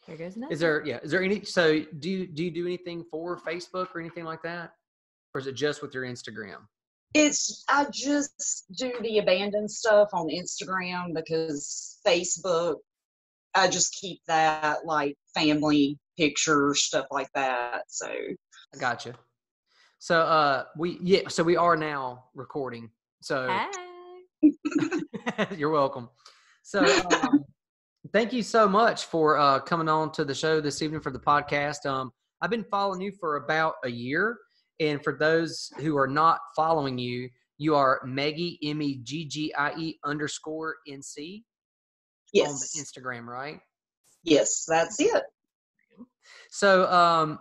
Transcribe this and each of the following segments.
There goes another. Is there any, so do you do anything for Facebook or anything like that? Or is it just with your Instagram? I just do the abandoned stuff on Instagram because Facebook, I just keep that like family pictures, stuff like that. So I gotcha. So so we are now recording. So Hey. you're welcome. So thank you so much for coming on to the show this evening for the podcast. I've been following you for about a year. And for those who are not following you, you are Meggie, MEGGIE_NC yes, on the Instagram, right? yes, that's it. So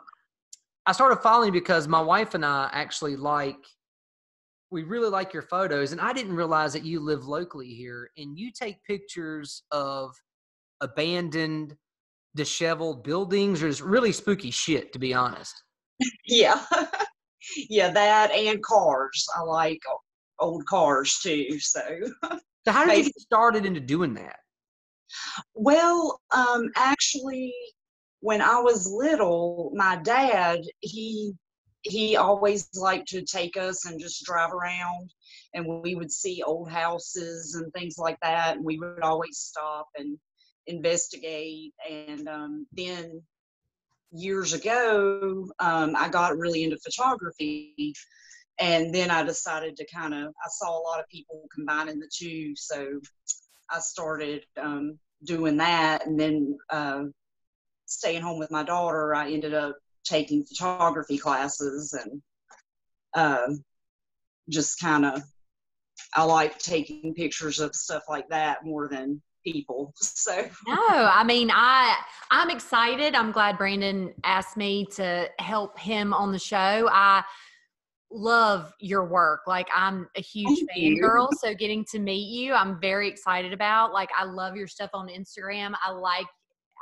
I started following you because my wife and I actually we really like your photos. And I didn't realize that you live locally here. And you take pictures of abandoned, disheveled buildings. There's really spooky shit, to be honest. Yeah. Yeah, that and cars. I like old cars too. So how did you get started into doing that? Well, actually, when I was little, my dad, he always liked to take us and just drive around, and we would see old houses and things like that, and we would always stop and investigate. And then years ago, I got really into photography, and then I decided to I saw a lot of people combining the two, so I started doing that. And then staying home with my daughter, I ended up taking photography classes, and just I like taking pictures of stuff like that more than people. So no, I mean, I'm excited. I'm glad Brandon asked me to help him on the show. I love your work. Like, I'm a huge fangirl, so getting to meet you, I'm very excited about. Like, I love your stuff on Instagram.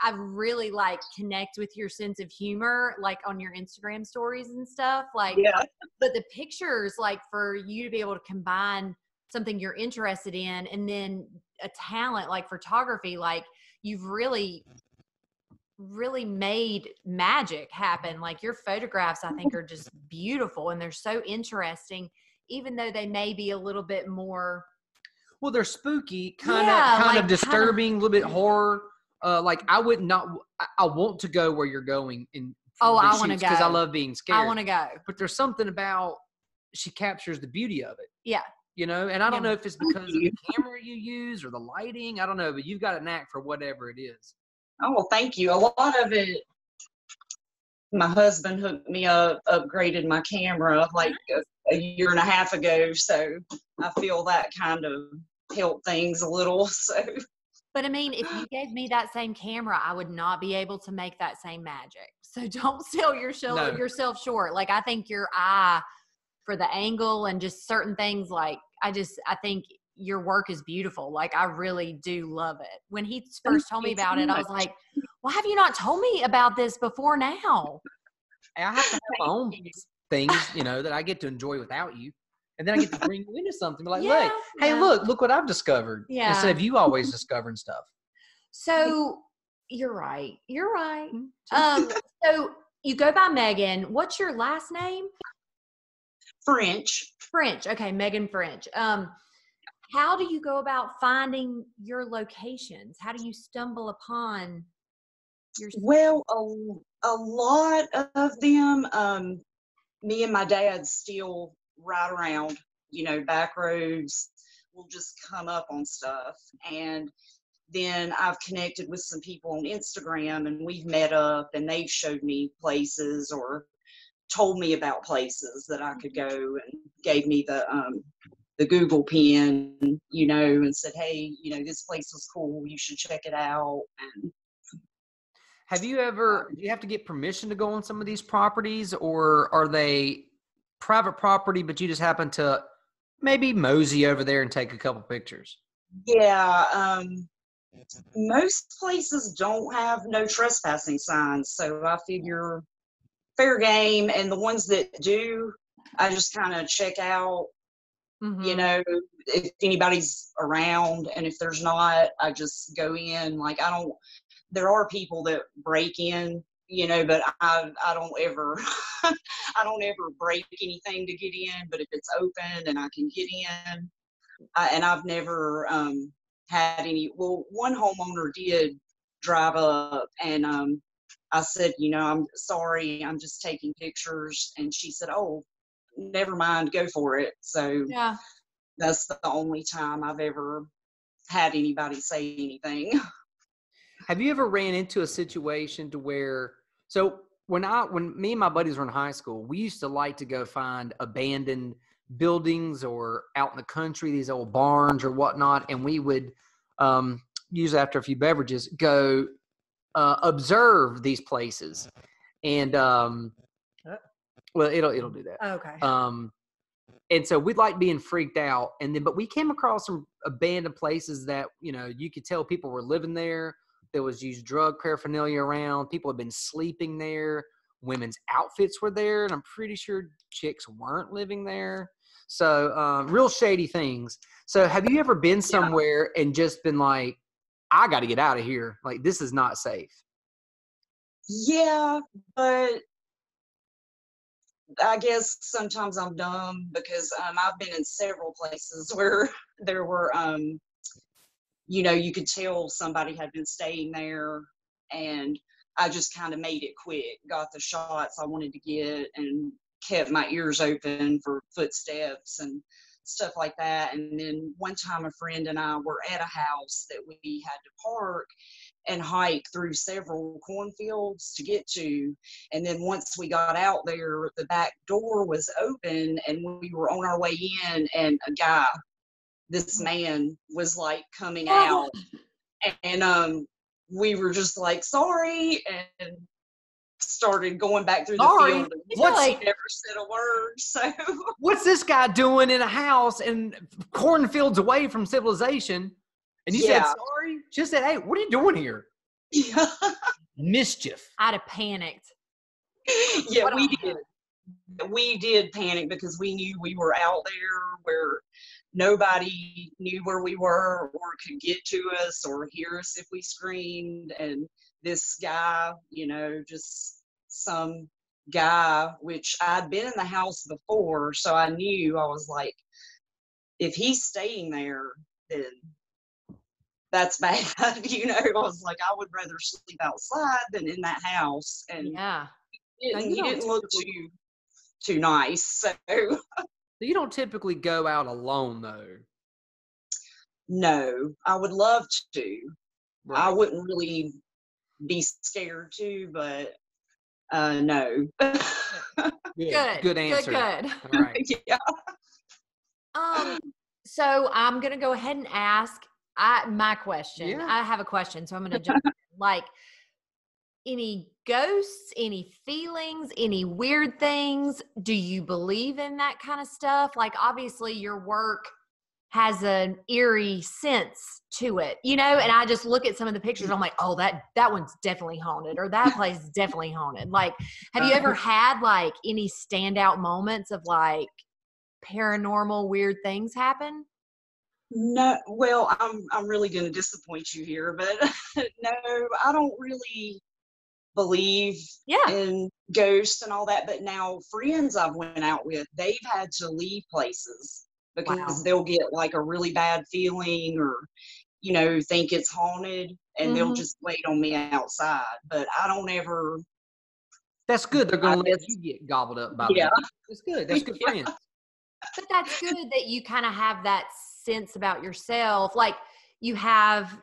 I really connect with your sense of humor, like on your Instagram stories and stuff. Like, yeah. But the pictures, like for you to be able to combine something you're interested in and then a talent like photography, like you've really made magic happen. Like, your photographs, I think, are just beautiful, and they're so interesting, even though they may be a little bit more, well, they're spooky, kind of disturbing, a little bit horror. Like, I want to go where you're going I want to go because I love being scared. I want to go, but there's something about, she captures the beauty of it. Yeah. You know, and I don't know if it's because of the camera you use or the lighting. I don't know, but you've got a knack for whatever it is. Oh, well, thank you. A lot of it, my husband hooked me up, upgraded my camera like a year and a half ago. So I feel that kind of helped things a little. So. But I mean, if you gave me that same camera, I would not be able to make that same magic. So don't sell yourself short. Like, I think your eye for the angle and just certain things, like, I think your work is beautiful. Like, I really do love it. When he first told me about it, I was like, why have you not told me about this before now? I have to have my own things, that I get to enjoy without you. And then I get to bring you into something like, hey, look what I've discovered. Yeah. Instead of you always discovering stuff. So you're right. So you go by Megan. What's your last name? French. Okay. Megan French. How do you go about finding your locations? How do you stumble upon your? Well, a lot of them, me and my dad still ride around, back roads. We'll just come up on stuff. And then I've connected with some people on Instagram, and we've met up, and they've showed me places or told me about places that I could go, and gave me the Google pin, and said, hey, this place was cool. You should check it out. And do you have to get permission to go on some of these properties, or are they private property, but you just happen to maybe mosey over there and take a couple pictures? Yeah. Most places don't have no trespassing signs. So I figure fair game. And the ones that do, I just kind of check out, if anybody's around. And if there's not, I just go in. Like, there are people that break in, you know, but I don't ever, I don't ever break anything to get in, but if it's open and I can get in, and I've never had any, well, one homeowner did drive up and I said, you know, I'm sorry, I'm just taking pictures. And she said, oh, never mind, go for it. So Yeah. that's the only time I've ever had anybody say anything. Have you ever ran into a situation to where, so when me and my buddies were in high school, we used to like to go find abandoned buildings or out in the country, these old barns or whatnot. And we would, usually after a few beverages, go observe these places. And, well, it'll do that. Okay. And so we'd like being freaked out. And then, but we came across some abandoned places that, you know, you could tell people were living there. There was used drug paraphernalia around. People had been sleeping there. Women's outfits were there. And I'm pretty sure chicks weren't living there. So real shady things. So have you ever been somewhere and just been like, I got to get out of here. Like, this is not safe. Yeah, but I guess sometimes I'm dumb because I've been in several places where there were, you know, you could tell somebody had been staying there, and I just kind of made it quick, got the shots I wanted to get, and kept my ears open for footsteps and stuff like that. And then one time a friend and I were at a house that we had to park and hike through several cornfields to get to. And then once we got out there, the back door was open and we were on our way in, and this man was like coming out, and we were just like, sorry, and started going back through the field. What's he never said a word. So what's this guy doing in a house and cornfields away from civilization? And you said sorry? Just said, hey, what are you doing here? Yeah. Mischief. I'd have panicked. Yeah, we did. We did panic because we knew we were out there where nobody knew where we were or could get to us or hear us if we screamed. And this guy, you know, just some guy, which I'd been in the house before, so I knew, I was like, if he's staying there, then that's bad. You know, I was like, I would rather sleep outside than in that house. And yeah, he didn't look too nice. So you don't typically go out alone, though. No, I would love to. Right. I wouldn't really be scared to, but no. Good answer. Good. All right. Yeah. So I'm gonna go ahead and ask my question. Yeah. I have a question, so I'm gonna jump in. Like, any ghosts, any feelings, any weird things? Do you believe in that kind of stuff? Like, obviously your work has an eerie sense to it, you know, and I just look at some of the pictures, I'm like, oh, that one's definitely haunted, or that place is definitely haunted. Like, have you ever had like any standout moments of like paranormal weird things happen? No, well, I'm really going to disappoint you here, but no, I don't really believe in ghosts and all that. But now friends I've went out with, they've had to leave places because they'll get like a really bad feeling or, you know, think it's haunted, and they'll just wait on me outside. But I don't ever. That's good. They're going to let you get gobbled up by them. That's good. That's good friends. But that's good that you kind of have that sense about yourself. Like, you have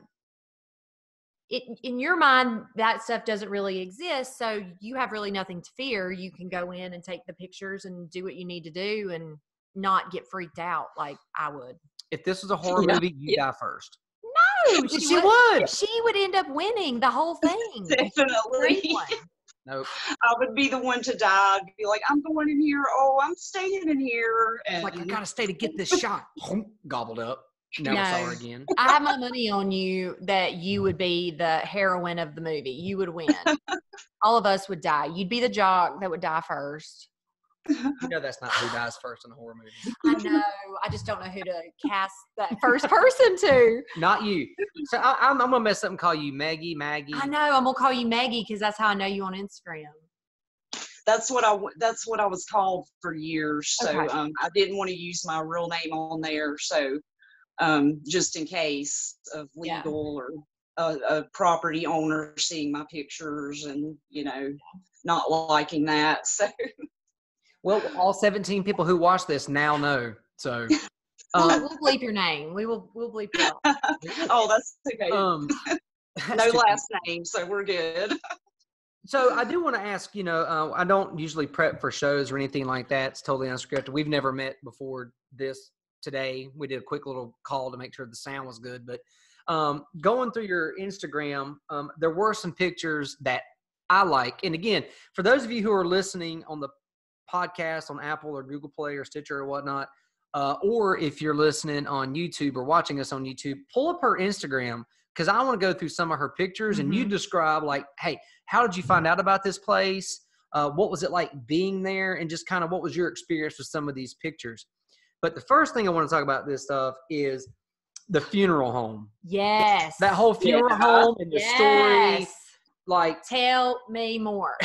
it in your mind, that stuff doesn't really exist. So you have really nothing to fear. You can go in and take the pictures and do what you need to do and not get freaked out like I would. If this was a horror movie, you die first. No, she would. She would end up winning the whole thing. Definitely. Nope. I would be the one to die. I'd be like, I'm going in here. Oh, I'm staying in here. And like, I gotta stay to get this shot. Gobbled up. Never saw her again. I have my money on you that you would be the heroine of the movie. You would win. All of us would die. You'd be the jock that would die first. You know that's not who dies first in a horror movie. I know. I just don't know who to cast that first person to. Not you. So I'm gonna mess up and call you Maggie. I know. I'm gonna call you Maggie because that's how I know you on Instagram. That's what I was called for years. So Okay. I didn't want to use my real name on there. So just in case of legal or a property owner seeing my pictures and, not liking that. So, Well, all 17 people who watch this now know. So, We'll bleep your name. We'll bleep you out. oh, that's okay. No that's last name, so we're good. So I do want to ask, I don't usually prep for shows or anything like that. It's totally unscripted. We've never met before this today. We did a quick little call to make sure the sound was good. But going through your Instagram, there were some pictures that I like. And again, for those of you who are listening on the podcast on Apple or Google Play or Stitcher or whatnot, or if you're listening on YouTube or watching us on YouTube, pull up her Instagram because I want to go through some of her pictures and you describe like, hey, how did you find out about this place? What was it like being there? And just kind of what was your experience with some of these pictures? But the first thing I want to talk about this stuff is the funeral home. Yes. That whole funeral home and the story. Like, tell me more.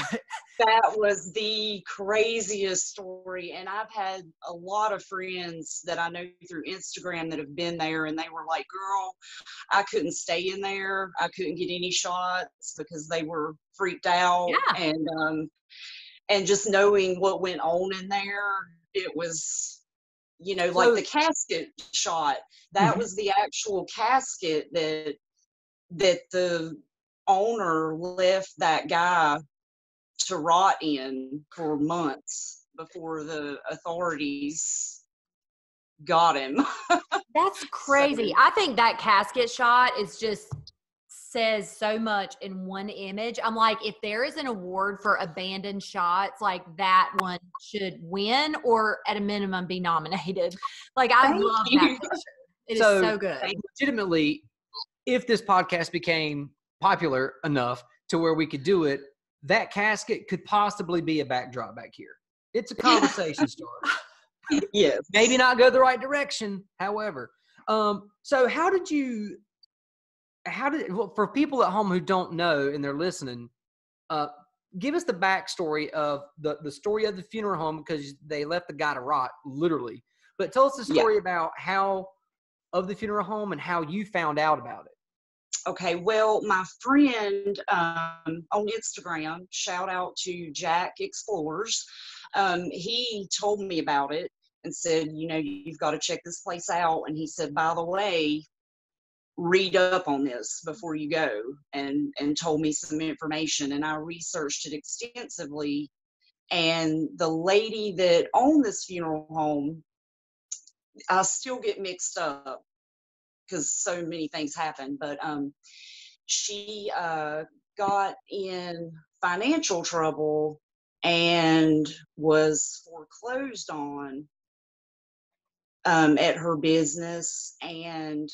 That was the craziest story. And I've had a lot of friends that I know through Instagram that have been there, and they were like, girl, I couldn't stay in there. I couldn't get any shots because they were freaked out. Yeah. And just knowing what went on in there, it was, like the casket shot, that was the actual casket that the owner left that guy to rot in for months before the authorities got him. That's crazy. I think that casket shot says so much in one image. I'm like, if there is an award for abandoned shots, like that one should win or at a minimum be nominated. Like, I love that picture. It is so good. Legitimately, if this podcast became popular enough to where we could do it, that casket could possibly be a backdrop back here. It's a conversation starter. Yes. Maybe not go the right direction, however. So for people at home who don't know and they're listening, give us the backstory of the story of the funeral home, because they left the guy to rot, literally. But tell us the story about of the funeral home and how you found out about it. Okay, well, my friend on Instagram, shout out to Jack Explorers, he told me about it and said, you've got to check this place out. And he said, by the way, read up on this before you go, and told me some information. And I researched it extensively. And the lady that owned this funeral home, I still get mixed up because so many things happen, but she got in financial trouble and was foreclosed on at her business. And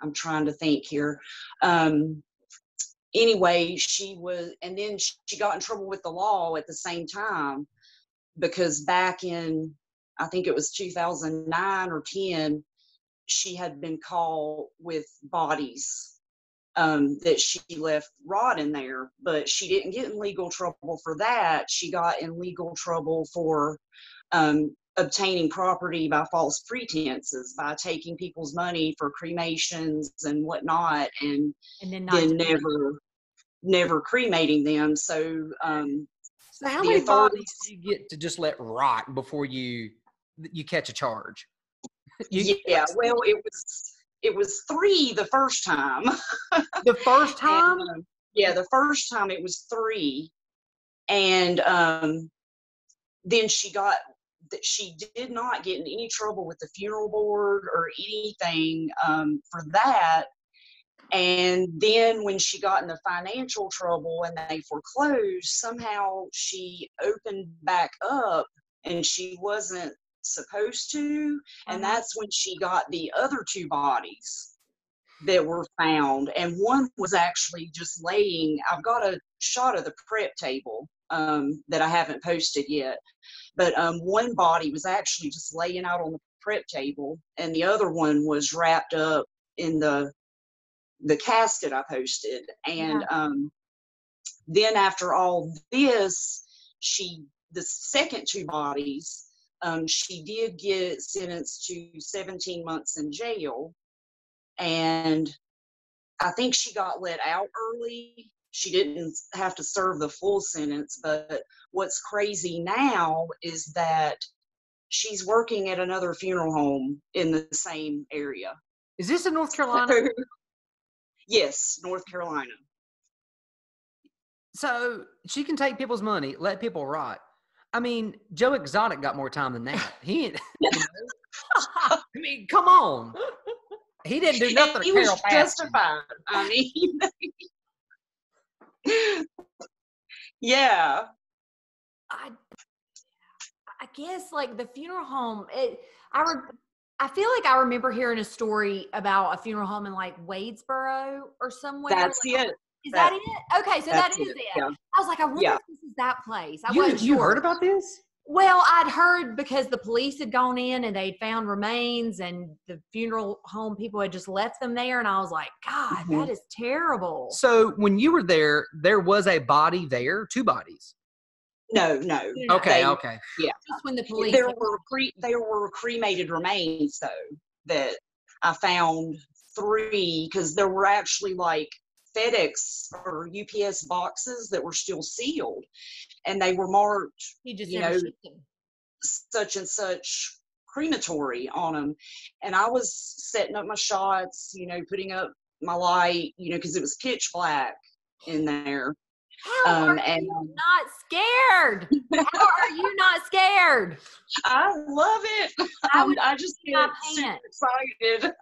I'm trying to think here. Anyway, and then she got in trouble with the law at the same time, because back in, I think it was 2009 or 10, she had been caught with bodies that she left rot in there, but she didn't get in legal trouble for that. She got in legal trouble for obtaining property by false pretenses, by taking people's money for cremations and whatnot, and then never cremating them. So how many bodies do you get to just let rot before you catch a charge? Well, it was 3 the first time. The first time? And, the first time it was 3. And then she did not get in any trouble with the funeral board or anything for that. And then when she got into financial trouble and they foreclosed, somehow she opened back up and she wasn't supposed to, and that's when she got the other 2 bodies that were found. And one was actually just laying, I've got a shot of the prep table that I haven't posted yet. But one body was actually just laying out on the prep table, and the other one was wrapped up in the casket I posted. And then after all this, the second two bodies, she did get sentenced to 17 months in jail. And I think she got let out early. She didn't have to serve the full sentence. But what's crazy now is that she's working at another funeral home in the same area. Is this in North Carolina? Yes, North Carolina. So she can take people's money, let people rot. I mean, Joe Exotic got more time than that. He, I mean, come on. He didn't do nothing. He was justified. I mean, yeah. I guess like the funeral home. I feel like I remember hearing a story about a funeral home in like Wadesboro or somewhere. That's like, it. Is that it? Okay, so that is it. Yeah. I was like, I wonder if this is that place. I wasn't You sure. heard about this? Well, I'd heard because the police had gone in and they'd found remains, and the funeral home people had just left them there. And I was like, God, that is terrible. So when you were there was a body there, two bodies. No. Okay. Yeah. Just when the police. There were cremated remains though that I found 3, because there were actually like FedEx or UPS boxes that were still sealed, and they were marked, He just never shipped them. such and such crematory on them. And I was setting up my shots, putting up my light, because it was pitch black in there. How are you not scared? How are you not scared? I love it. I just get super excited.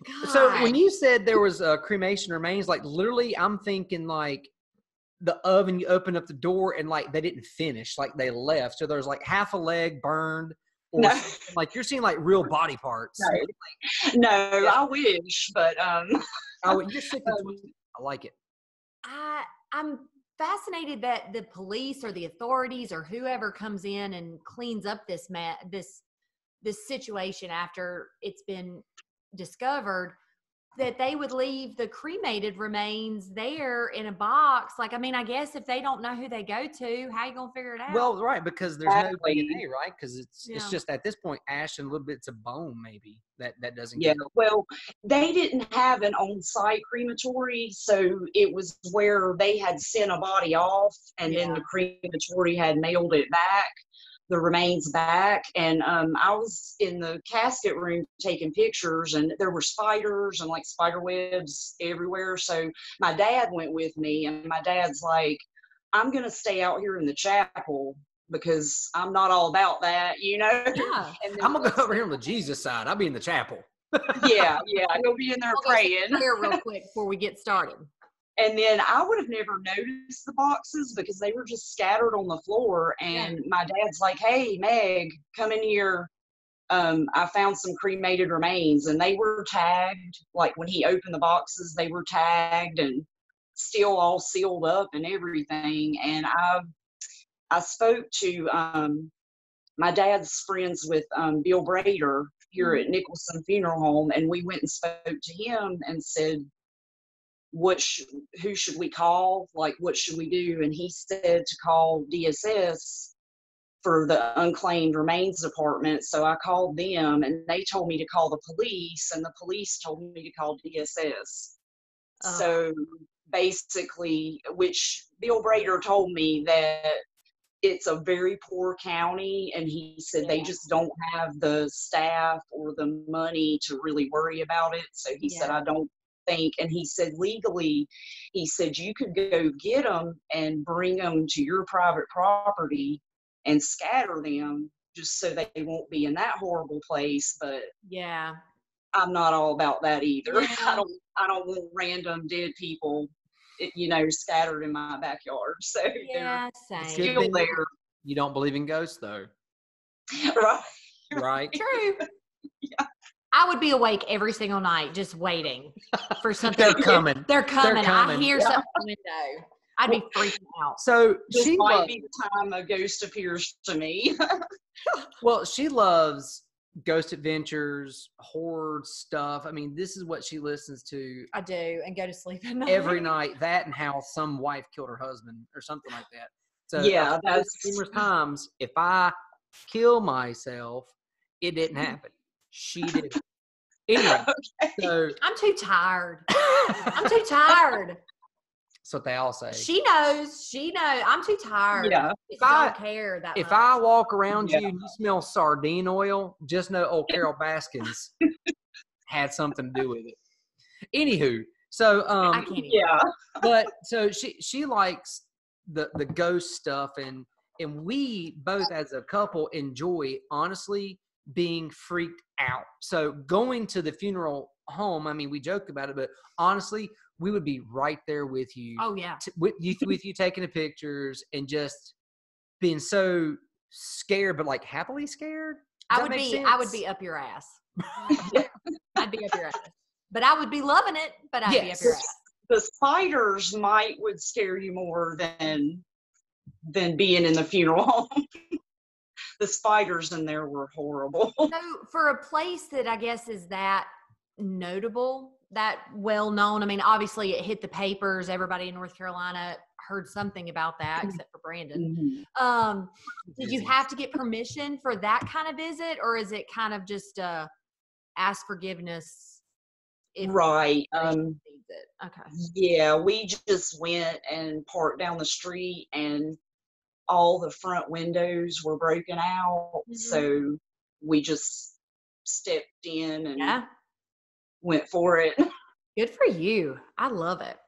God. So when you said there was cremation remains, like literally I'm thinking like the oven, you open up the door and like they didn't finish, like they left. So there's like half a leg burned, or No. like you're seeing like real body parts. No, I wish, but You're sick and twisted. I like it. I'm fascinated that the police or the authorities or whoever comes in and cleans up this situation after it's been discovered, that they would leave the cremated remains there in a box. Like, I mean, I guess if they don't know who they go to, how you gonna figure it out? Well, right, because there's Exactly. no DNA, right? Because it's just at this point ash and little bits of bone, maybe that doesn't. Yeah. Well, they didn't have an on-site crematory, so it was where they had sent a body off, and then the crematory had mailed it back, the remains back. And I was in the casket room taking pictures, and there were spiders and like spider webs everywhere. So my dad went with me, and my dad's like, I'm gonna stay out here in the chapel because I'm not all about that, Yeah. And I'm gonna go over here on the Jesus side. I'll be in the chapel. yeah, he'll be in there praying. Prayer real quick before we get started. And then I would have never noticed the boxes because they were just scattered on the floor. And my dad's like, hey, Meg, come in here. I found some cremated remains, and they were tagged. Like when he opened the boxes, they were tagged and still all sealed up and everything. And I spoke to my dad's friends with Bill Brader here at Nicholson Funeral Home, and we went and spoke to him and said, who should we call? Like, what should we do? And he said to call DSS for the unclaimed remains department. So I called them, and they told me to call the police, and the police told me to call DSS. So basically, which Bill Brader told me that it's a very poor county, and he said they just don't have the staff or the money to really worry about it. So he said, I don't think, and he said legally, he said you could go get them and bring them to your private property and scatter them just so they won't be in that horrible place. But I'm not all about that either. I don't want random dead people, scattered in my backyard. So they're still there. You don't believe in ghosts, though, right? True. I would be awake every single night just waiting for something. They're coming. They're coming. I hear something in the window. I'd be freaking out. So This she might be the time a ghost appears to me. well, she loves ghost adventures, horror stuff. I mean, this is what she listens to I do, and go to sleep at night. every night. That and how some wife killed her husband or something like that. So Yeah, that's numerous times. If I kill myself, it didn't happen. She did. Anyway, so I'm too tired. I'm too tired. that's what they all say. She knows. She knows. I'm too tired. Yeah. If I don't care that If much. I walk around Yeah. you and you smell sardine oil, just know old Carol Baskins had something to do with it. Anywho, so I can't even. Yeah. but so she likes the ghost stuff, and we both as a couple enjoy honestly being freaked out. So going to the funeral home, I mean, we joked about it, but honestly, we would be right there with you. Oh yeah. With you taking the pictures and just being so scared, but like happily scared. Does I that would make be. sense? I would be up your ass. I'd be up your ass. But I would be loving it. But I'd be up Yes. your ass. The spiders would scare you more than being in the funeral home. The spiders in there were horrible. So for a place that I guess is that notable, that well known, I mean, obviously it hit the papers. Everybody in North Carolina heard something about that, except for Brandon. Mhm. Did you have to get permission for that kind of visit, or is it kind of just ask forgiveness? If Right. needs it? Okay. Yeah, we just went and parked down the street, and all the front windows were broken out. Mhm. So we just stepped in and Yeah. went for it. Good for you. I love it.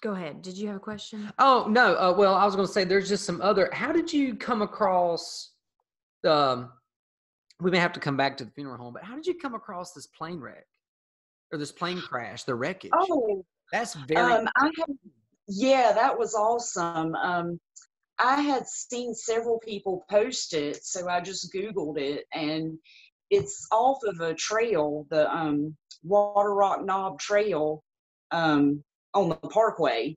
Go ahead. Did you have a question? Oh no. Well, I was going to say there's just some other. How did you come across? We may have to come back to the funeral home, but how did you come across this plane wreck or this plane crash, the wreckage? Oh, That's very. yeah, that was awesome. I had seen several people post it, so I just Googled it, and it's off of a trail, the Water Rock Knob Trail, on the Parkway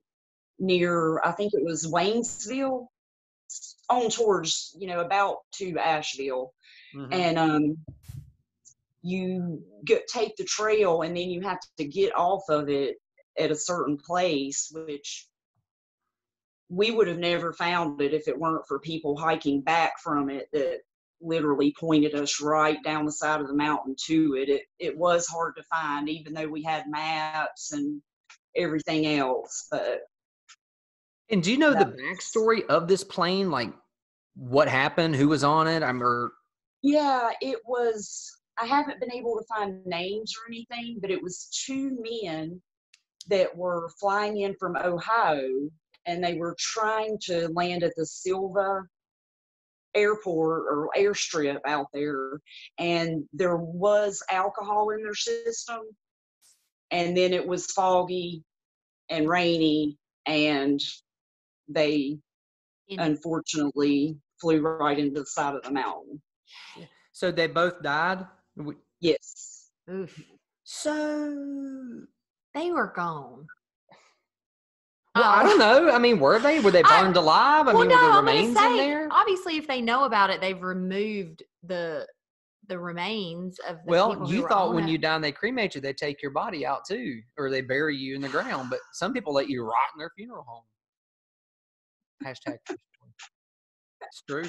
near, I think it was Waynesville, on towards, about to Asheville. Mhm. And you take the trail, and then you have to get off of it at a certain place, which we would have never found it if it weren't for people hiking back from it that literally pointed us right down the side of the mountain to it. It was hard to find, even though we had maps and everything else. But And do you know the backstory of this plane? Like, what happened? Who was on it? yeah, it was. I haven't been able to find names or anything, but it was two men that were flying in from Ohio, and they were trying to land at the Silva airport or airstrip out there, and there was alcohol in their system, and then it was foggy and rainy, and they unfortunately flew right into the side of the mountain. So they both died? Yes. Oof. So They were gone. well, I don't know. I mean, were they? Were they burned alive? I mean, were there I'm gonna remains say, in there? obviously, if they know about it, they've removed the remains of the people Well, who you were thought on when it. you die and they cremate you, they take your body out too, or they bury you in the ground. But some people let you rot in their funeral home. Hashtag true story. It's true.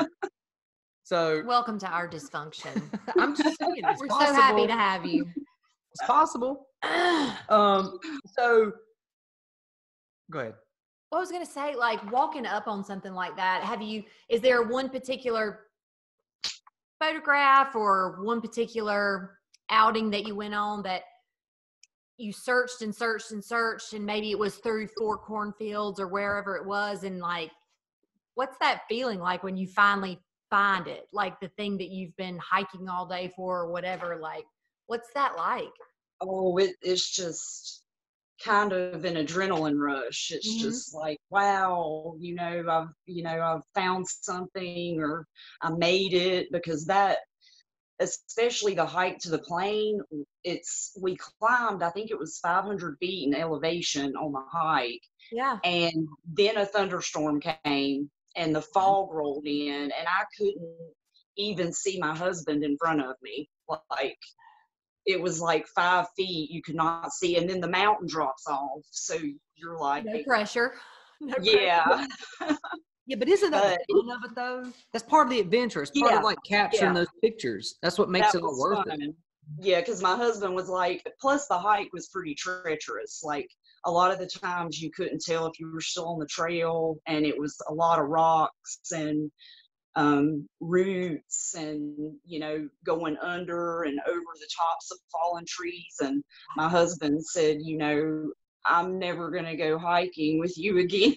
So Welcome to our dysfunction. I'm just saying, it's We're possible. so happy to have you. It's possible. So go ahead. Well, I was gonna say, like, walking up on something like that, is there one particular photograph or one particular outing that you went on that you searched and searched and searched, and maybe it was through four cornfields or wherever it was, and like, what's that feeling like when you finally find it? Like the thing that you've been hiking all day for or whatever, like, what's that like? Oh, it's just kind of an adrenaline rush. It's Mhm. just like, wow, I've found something, or I made it, because that especially the hike to the plane. We climbed, I think it was 500 feet in elevation on the hike. Yeah. And then a thunderstorm came and the fog rolled in, and I couldn't even see my husband in front of me. Like, it was like 5 feet, you could not see. And then the mountain drops off. So you're like, No pressure. No yeah. pressure. Yeah, but isn't that the fun of it though? That's part of the adventure. It's part of like capturing those pictures. That's what makes it all worth it. Yeah, because my husband was like, plus the hike was pretty treacherous. Like, a lot of the times you couldn't tell if you were still on the trail, and it was a lot of rocks and roots and, you know, going under and over the tops of fallen trees. And my husband said, you know, I'm never going to go hiking with you again.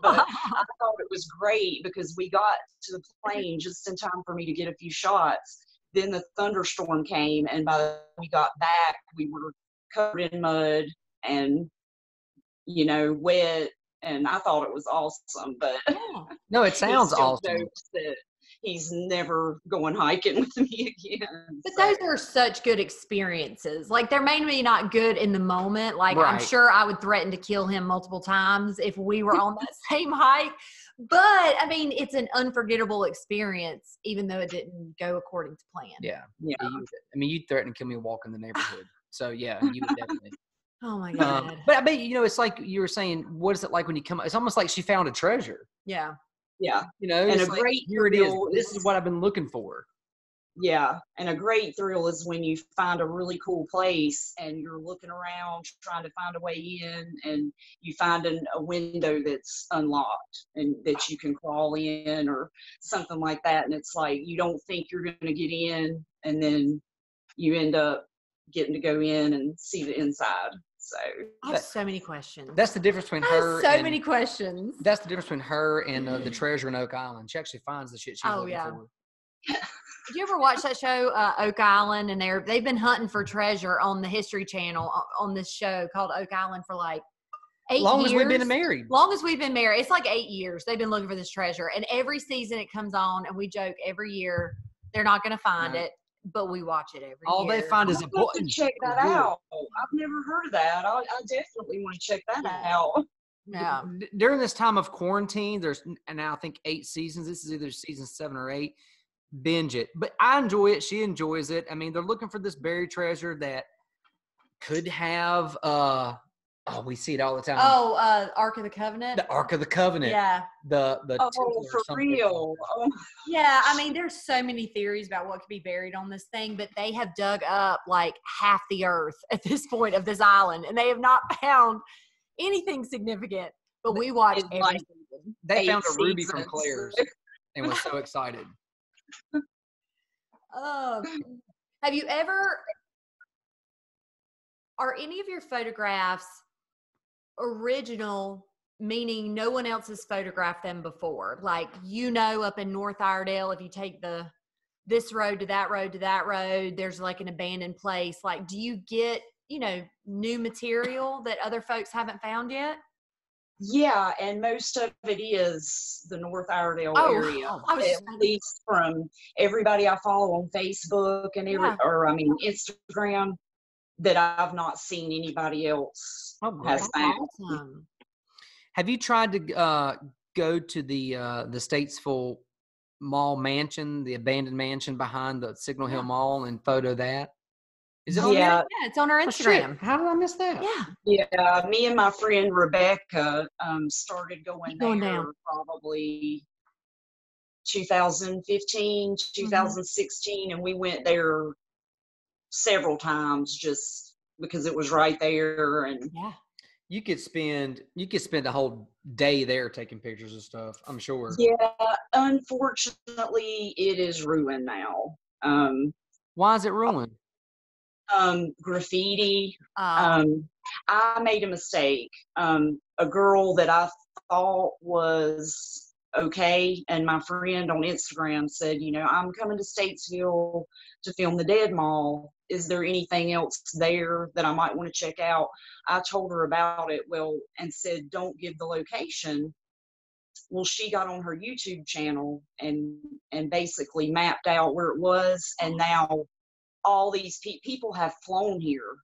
But I thought it was great because we got to the plane just in time for me to get a few shots. Then the thunderstorm came, and by the time we got back, we were covered in mud and, you know, wet. And I thought it was awesome, but no, it sounds awesome. That he's never going hiking with me again. But those are such good experiences. Like, they're maybe not good in the moment. Like, right. I'm sure I would threaten to kill him multiple times if we were on that same hike. But I mean, it's an unforgettable experience, even though it didn't go according to plan. Yeah. I mean, you'd threaten to kill me walking the neighborhood. So yeah, you would definitely. Oh my God. But I bet, you know, it's like you were saying, what is it like when you come, it's almost like she found a treasure. Yeah. Yeah. You know, and it's a like, great here it is. This is what I've been looking for. Yeah. And a great thrill is when you find a really cool place and you're looking around trying to find a way in, and you find a window that's unlocked and that you can crawl in or something like that. And it's like, you don't think you're going to get in, and then you end up getting to go in and see the inside. So I have so many questions. That's the difference between her. Many questions. That's the difference between her and the treasure in Oak Island. She actually finds the shit she's looking for. Did you ever watch that show, Oak Island? And they've been hunting for treasure on the History Channel on this show called Oak Island for like 8 years. Long as we've been married. Long as we've been married. It's like 8 years. They've been looking for this treasure. And every season it comes on, and we joke every year they're not going to find it, but we watch it every All year. they find is a button. Check that out. I've never heard of that. I definitely want to check that out. Yeah. During this time of quarantine, there's now I think 8 seasons. This is either season 7 or 8. Binge it. But I enjoy it. She enjoys it. I mean, they're looking for this buried treasure that could have we see it all the time. Ark of the Covenant. The Ark of the Covenant. Yeah. The for real. Oh. Yeah, I mean, there's so many theories about what could be buried on this thing, but they have dug up like half the earth at this point of this island, and they have not found anything significant. But we watched every season. They found a ruby from Claire's and was so excited. Have you ever? Are any of your photographs original, meaning no one else has photographed them before? Like, you know, up in North Iredell, if you take this road to that road to that road, there's like an abandoned place. Like, do you get, you know, new material that other folks haven't found yet? Yeah, and most of it is the North Iredell area. At least from everybody I follow on Facebook and Instagram, that I've not seen anybody else has found. Awesome. Have you tried to go to the Statesville Mall mansion, the abandoned mansion behind the Signal Hill Mall, and photo that? Is it on there? Yeah, it's on our Instagram. How did I miss that? Yeah, me and my friend Rebecca started going there probably 2015, 2016, and we went there several times just because it was right there. And you could spend a whole day there taking pictures of stuff, I'm sure. Yeah, unfortunately it is ruined now. Why is it ruined? Graffiti. I made a mistake. A girl that I thought was okay, and my friend on Instagram said, you know, I'm coming to Statesville to film the Dead Mall. Is there anything else there that I might want to check out? I told her about it, and said, don't give the location well, she got on her YouTube channel and basically mapped out where it was, and now all these people have flown here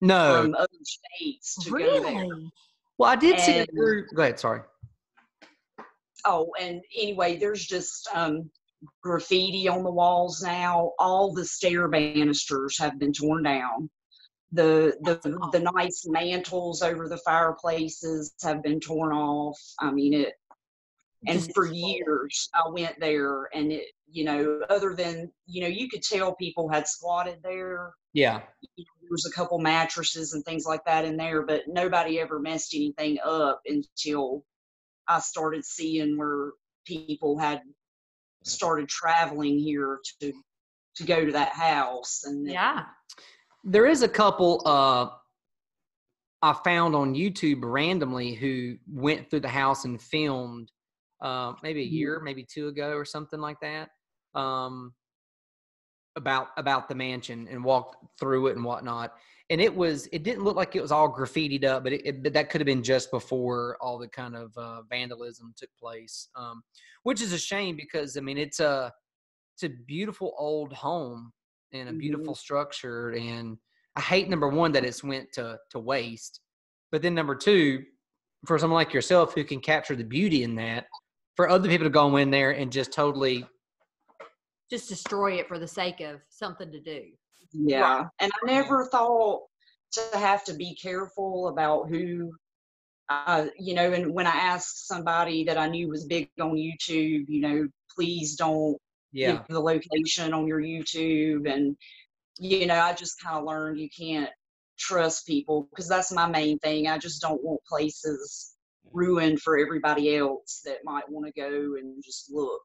No. from other states to go there. Really? Well, I did see And that. Go ahead. Sorry. and anyway, there's just graffiti on the walls now. All the stair banisters have been torn down. The nice mantles over the fireplaces have been torn off. I mean it. And Just for years, I went there, and it, other than, you could tell people had squatted there. Yeah. There was a couple mattresses and things like that in there, but nobody ever messed anything up until I started seeing where people had started traveling here to go to that house. And yeah. There is a couple I found on YouTube randomly who went through the house and filmed maybe a year, maybe 2 ago or something like that, about the mansion and walked through it and whatnot. And it didn't look like it was all graffitied up, but that could have been just before all the kind of vandalism took place, which is a shame because, I mean, it's a beautiful old home and a beautiful structure. And I hate, number one, that it's went to waste. But then number two, for someone like yourself who can capture the beauty in that, for other people to go in there and just totally just destroy it for the sake of something to do. Yeah. Right. And I never thought to have to be careful about who, and when I asked somebody that I knew was big on YouTube, please don't give the location on your YouTube. And, I just kind of learned you can't trust people, because that's my main thing. I just don't want places ruined for everybody else that might want to go and just look,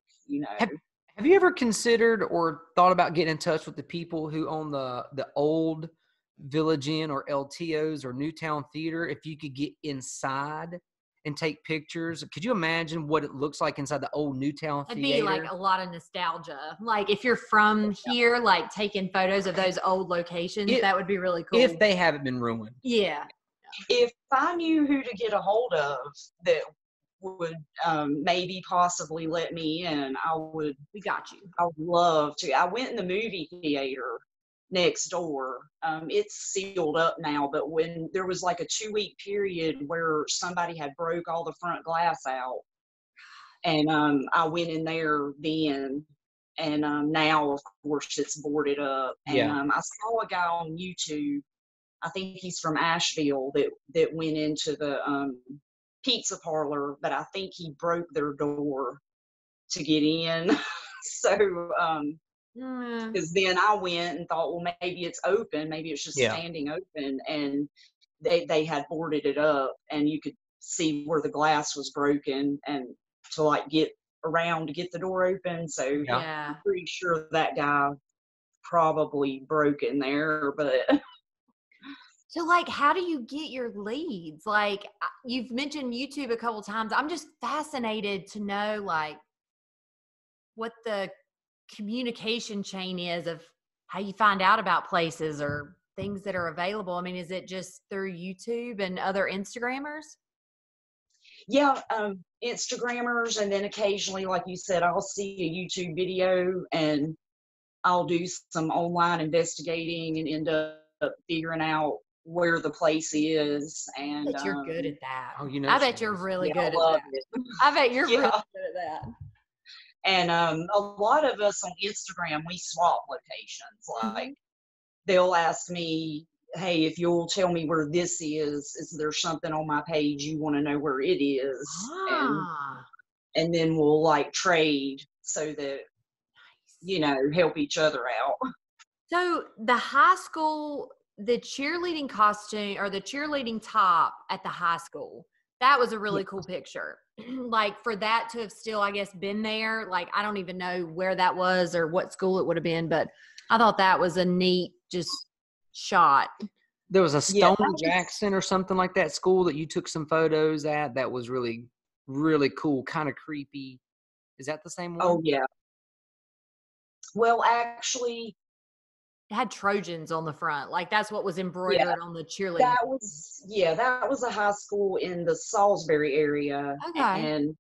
Have you ever considered or thought about getting in touch with the people who own the old Village Inn or LTOs or Newtown Theater? If you could get inside and take pictures, could you imagine what it looks like inside the old Newtown Theater? It'd be like a lot of nostalgia. Like if you're from here, like taking photos of those old locations, that would be really cool. If they haven't been ruined. Yeah. If I knew who to get a hold of that would maybe possibly let me in, we got you. I would love to. I went in the movie theater next door. It's sealed up now, but when there was like a 2-week period where somebody had broke all the front glass out, and I went in there then, and now of course it's boarded up. And I saw a guy on YouTube, I think he's from Asheville, that went into the pizza parlor, but I think he broke their door to get in. So because then I went and thought, well, maybe it's open, maybe it's just standing open, and they had boarded it up, and you could see where the glass was broken, and to like get around to get the door open. So I'm pretty sure that guy probably broke in there. But so, like, how do you get your leads? Like, you've mentioned YouTube a couple times. I'm just fascinated to know, like, what the communication chain is of how you find out about places or things that are available. I mean, is it just through YouTube and other Instagrammers? Yeah, Instagrammers, and then occasionally, like you said, I'll see a YouTube video and I'll do some online investigating and end up figuring out where the place is. And I bet you're good at that. Oh, I bet you're really good at that. I bet you're really good at that. And a lot of us on Instagram, we swap locations. Like they'll ask me, hey, if you'll tell me where this is there something on my page you want to know where it is? And then we'll like trade so that, help each other out. So the high school, the cheerleading costume or the cheerleading top at the high school, that was a really cool picture. Like for that to have still, I guess, been there, like I don't even know where that was or what school it would have been, but I thought that was a neat just shot. There was a Stone Jackson or something like that school that you took some photos at that was really, really cool, kind of creepy. Is that the same one? Oh, yeah. Well, actually, it had Trojans on the front. Like that's what was embroidered on the cheerleading. That was a high school in the Salisbury area. Okay. And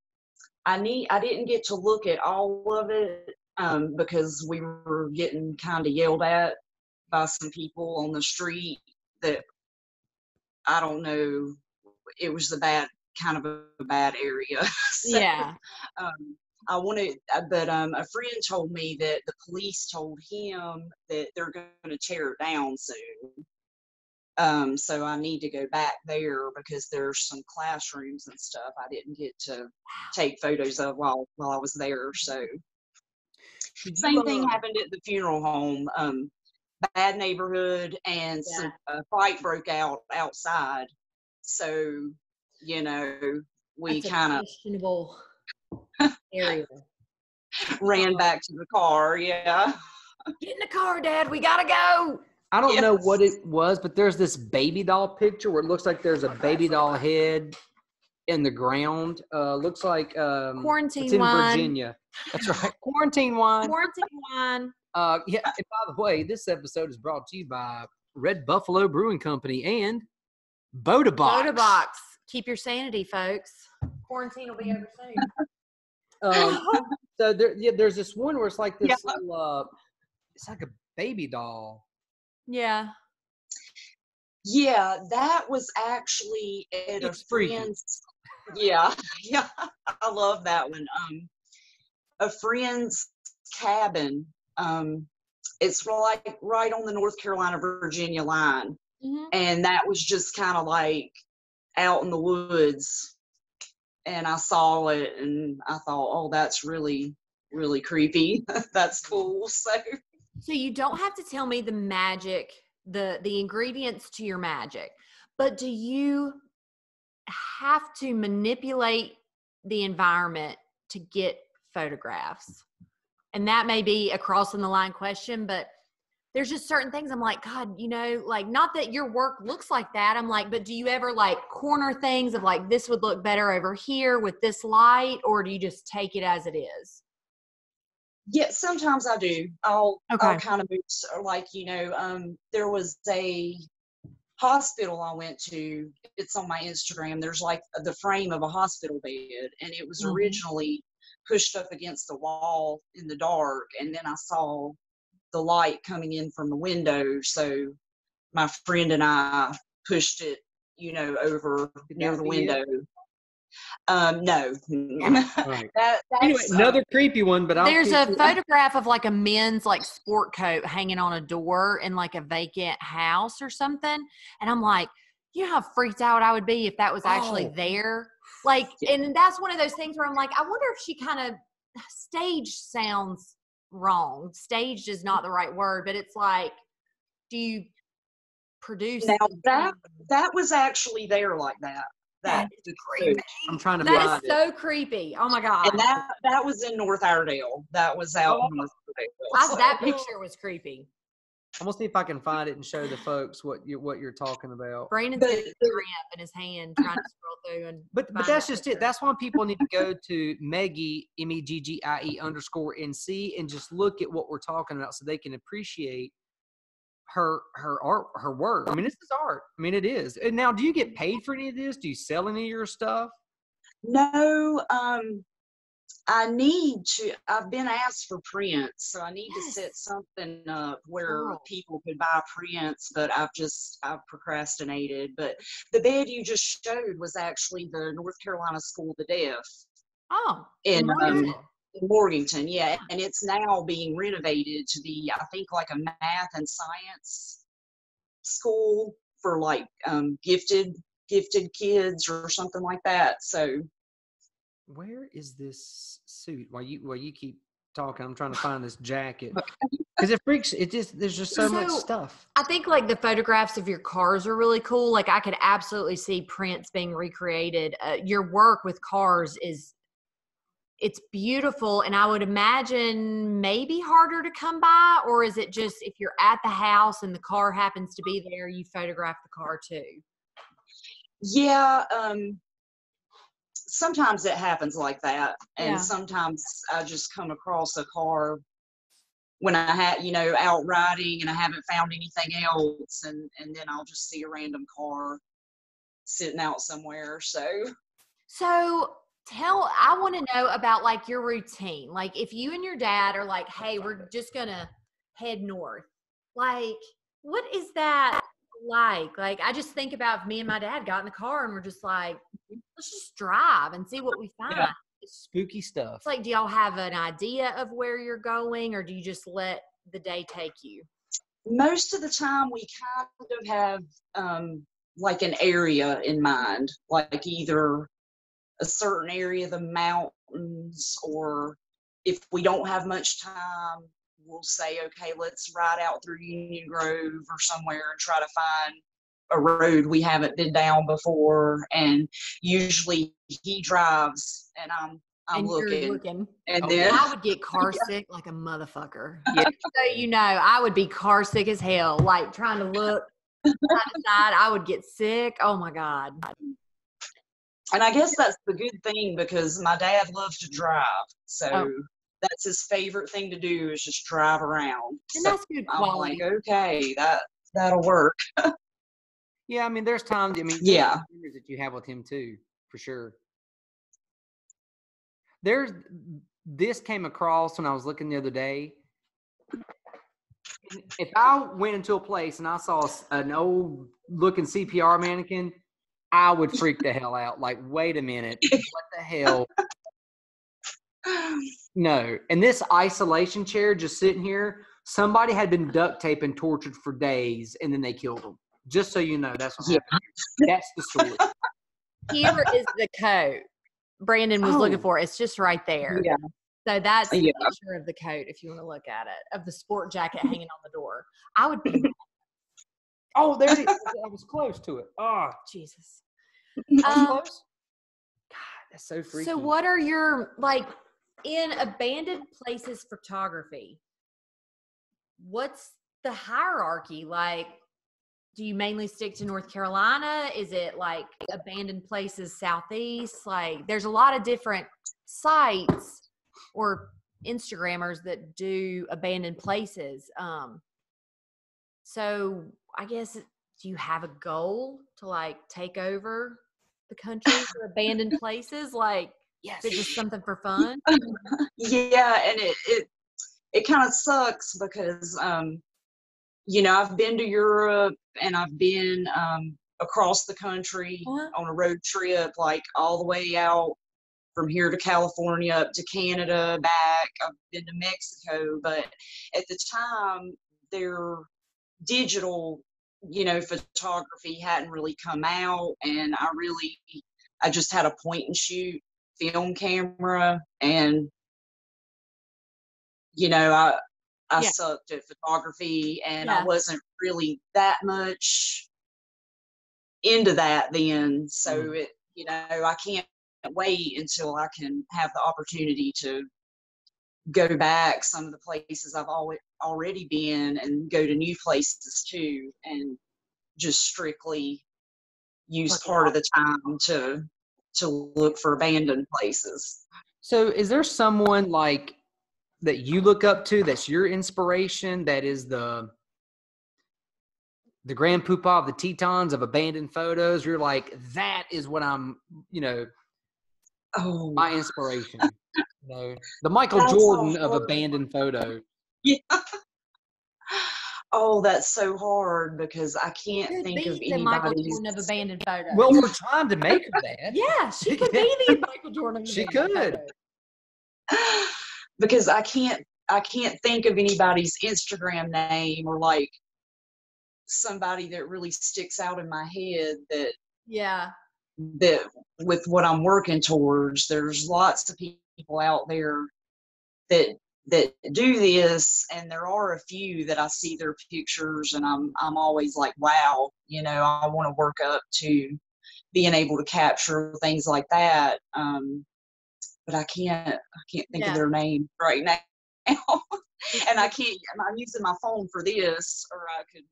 I didn't get to look at all of it because we were getting kind of yelled at by some people on the street that I don't know. It was kind of a bad area. So, Yeah. I wanted, but a friend told me that the police told him that they're going to tear it down soon. So I need to go back there because there's some classrooms and stuff I didn't get to take photos of while I was there. So same thing happened at the funeral home. Bad neighborhood, and a fight broke out outside. So, we kind of questionable area. ran back to the car. Yeah. Get in the car, Dad. We gotta go. I don't know what it was, but there's this baby doll picture where it looks like there's a baby doll head in the ground. Looks like quarantine it's in wine. Virginia. That's right. Quarantine wine. Quarantine wine. Yeah. And by the way, this episode is brought to you by Red Buffalo Brewing Company and Boda Box. Boda Box. Keep your sanity, folks. Quarantine will be over soon. So there's this one where it's like this little, it's like a baby doll. Yeah. Yeah, that was actually at It's a friend's. Yeah, yeah, I love that one. A friend's cabin. It's like right on the North Carolina-Virginia line, and that was just kind of like out in the woods. And I saw it, and I thought, oh, that's really, really creepy. That's cool. So you don't have to tell me the magic, the ingredients to your magic, but do you have to manipulate the environment to get photographs? And that may be a crossing the line question, but there's just certain things I'm like, God, like, not that your work looks like that. I'm like, but do you ever like corner things of like, this would look better over here with this light, or do you just take it as it is? Yeah, sometimes I do. I'll kind of move, like, there was a hospital I went to. It's on my Instagram. There's like the frame of a hospital bed, and it was originally pushed up against the wall in the dark, and then I saw the light coming in from the window. So my friend and I pushed it, over near the window. No. Right. That's, anyway, another creepy one, but there's a photograph of like a men's like sport coat hanging on a door in like a vacant house or something. And I'm like, you know how freaked out I would be if that was actually there. Like, and that's one of those things where I'm like, I wonder if she kind of staged sounds wrong. Staged is not the right word, but it's like, do you produce? Now that was actually there like that. That is creepy. I'm trying to find it. That is so creepy. Oh my God. And that was in North Iredale. That was out in North Iredale. That picture was creepy. I'm gonna see if I can find it and show the folks what you're talking about. Brandon's got a cramp in his hand trying to scroll through and. But that's just it. That's why people need to go to Meggie MEGGIE_NC and just look at what we're talking about so they can appreciate her art, her work. I mean, this is art. I mean, it is. And now, do you get paid for any of this? Do you sell any of your stuff? No. I've been asked for prints, so I need to set something up where people could buy prints, but I've procrastinated. But the bed you just showed was actually the North Carolina School of the Deaf. Oh. In Morganton, yeah. And it's now being renovated to be, I think, like a math and science school for like gifted kids or something like that. So where is this suit? While you keep talking, I'm trying to find this jacket because there's just so much stuff. I think like the photographs of your cars are really cool. Like I could absolutely see prints being recreated. Your work with cars it's beautiful, and I would imagine maybe harder to come by, or is it just if you're at the house and the car happens to be there, you photograph the car too? Yeah. Sometimes it happens like that. And sometimes I just come across a car when I had, out riding and I haven't found anything else. And then I'll just see a random car sitting out somewhere. So I want to know about like your routine. Like if you and your dad are like, hey, we're just going to head north. Like, what is that like? Like, I just think about if me and my dad got in the car and we're just like, let's just drive and see what we find. Yeah. Spooky stuff. It's like, do y'all have an idea of where you're going, or do you just let the day take you? Most of the time we kind of have like an area in mind, like either a certain area of the mountains, or if we don't have much time, we'll say, okay, let's ride out through Union Grove or somewhere and try to find a road we haven't been down before. And usually he drives and I'm and looking. You're looking. And then I would get car sick like a motherfucker. Yeah. So you know, I would be car sick as hell, like trying to look side to side. I would get sick. Oh my God. And I guess that's the good thing, because my dad loves to drive. So that's his favorite thing to do, is just drive around. And so that's good quality. I'm like, okay, that'll work. Yeah, I mean, there's times, yeah, that you have with him too, for sure. This came across when I was looking the other day. If I went into a place and I saw an old looking CPR mannequin, I would freak the hell out. Like, wait a minute, what the hell? No. And this isolation chair just sitting here, somebody had been duct taped and tortured for days, and then they killed them. Just so you know, that's what happened. That's the story. Here is the coat Brandon was looking for. It's just right there. Yeah. So that's the picture of the coat, if you want to look at it, of the sport jacket hanging on the door. I would be. Oh, there it is. I was close to it. Oh, Jesus. Close? God, that's so freaky. So what are your, like, in abandoned places photography, what's the hierarchy? Like, do you mainly stick to North Carolina? Is it like abandoned places southeast? Like, there's a lot of different sites or Instagrammers that do abandoned places. So I guess, do you have a goal to like take over the country for abandoned places? Like, yes, is it just something for fun? Yeah, and it kind of sucks because you know, I've been to Europe and I've been across the country on a road trip, like all the way out from here to California, up to Canada, back. I've been to Mexico, but at the time, their digital, you know, photography hadn't really come out, and I just had a point and shoot film camera, and you know, I sucked at photography, and I wasn't really that much into that then. So it, you know, I can't wait until I can have the opportunity to go back some of the places I've already been, and go to new places too, and just strictly use part of the time to look for abandoned places. So is there someone like that you look up to, that's your inspiration, that is the grand poobah of the Tetons of abandoned photos? You're like, that is what I'm, you know, my inspiration. You know, the Michael Jordan of abandoned photos. Yeah. Oh, that's so hard, because I can't think of the Michael Jordan of abandoned photos. Well, we're trying to make her that. Yeah, she could be the Michael Jordan of abandoned photos. Because I can't think of anybody's Instagram name, or like somebody that really sticks out in my head that with what I'm working towards. There's lots of people out there that do this, and there are a few that I see their pictures and I'm always like, wow, you know, I want to work up to being able to capture things like that. But I can't think of their name right now. And I'm using my phone for this, or I could.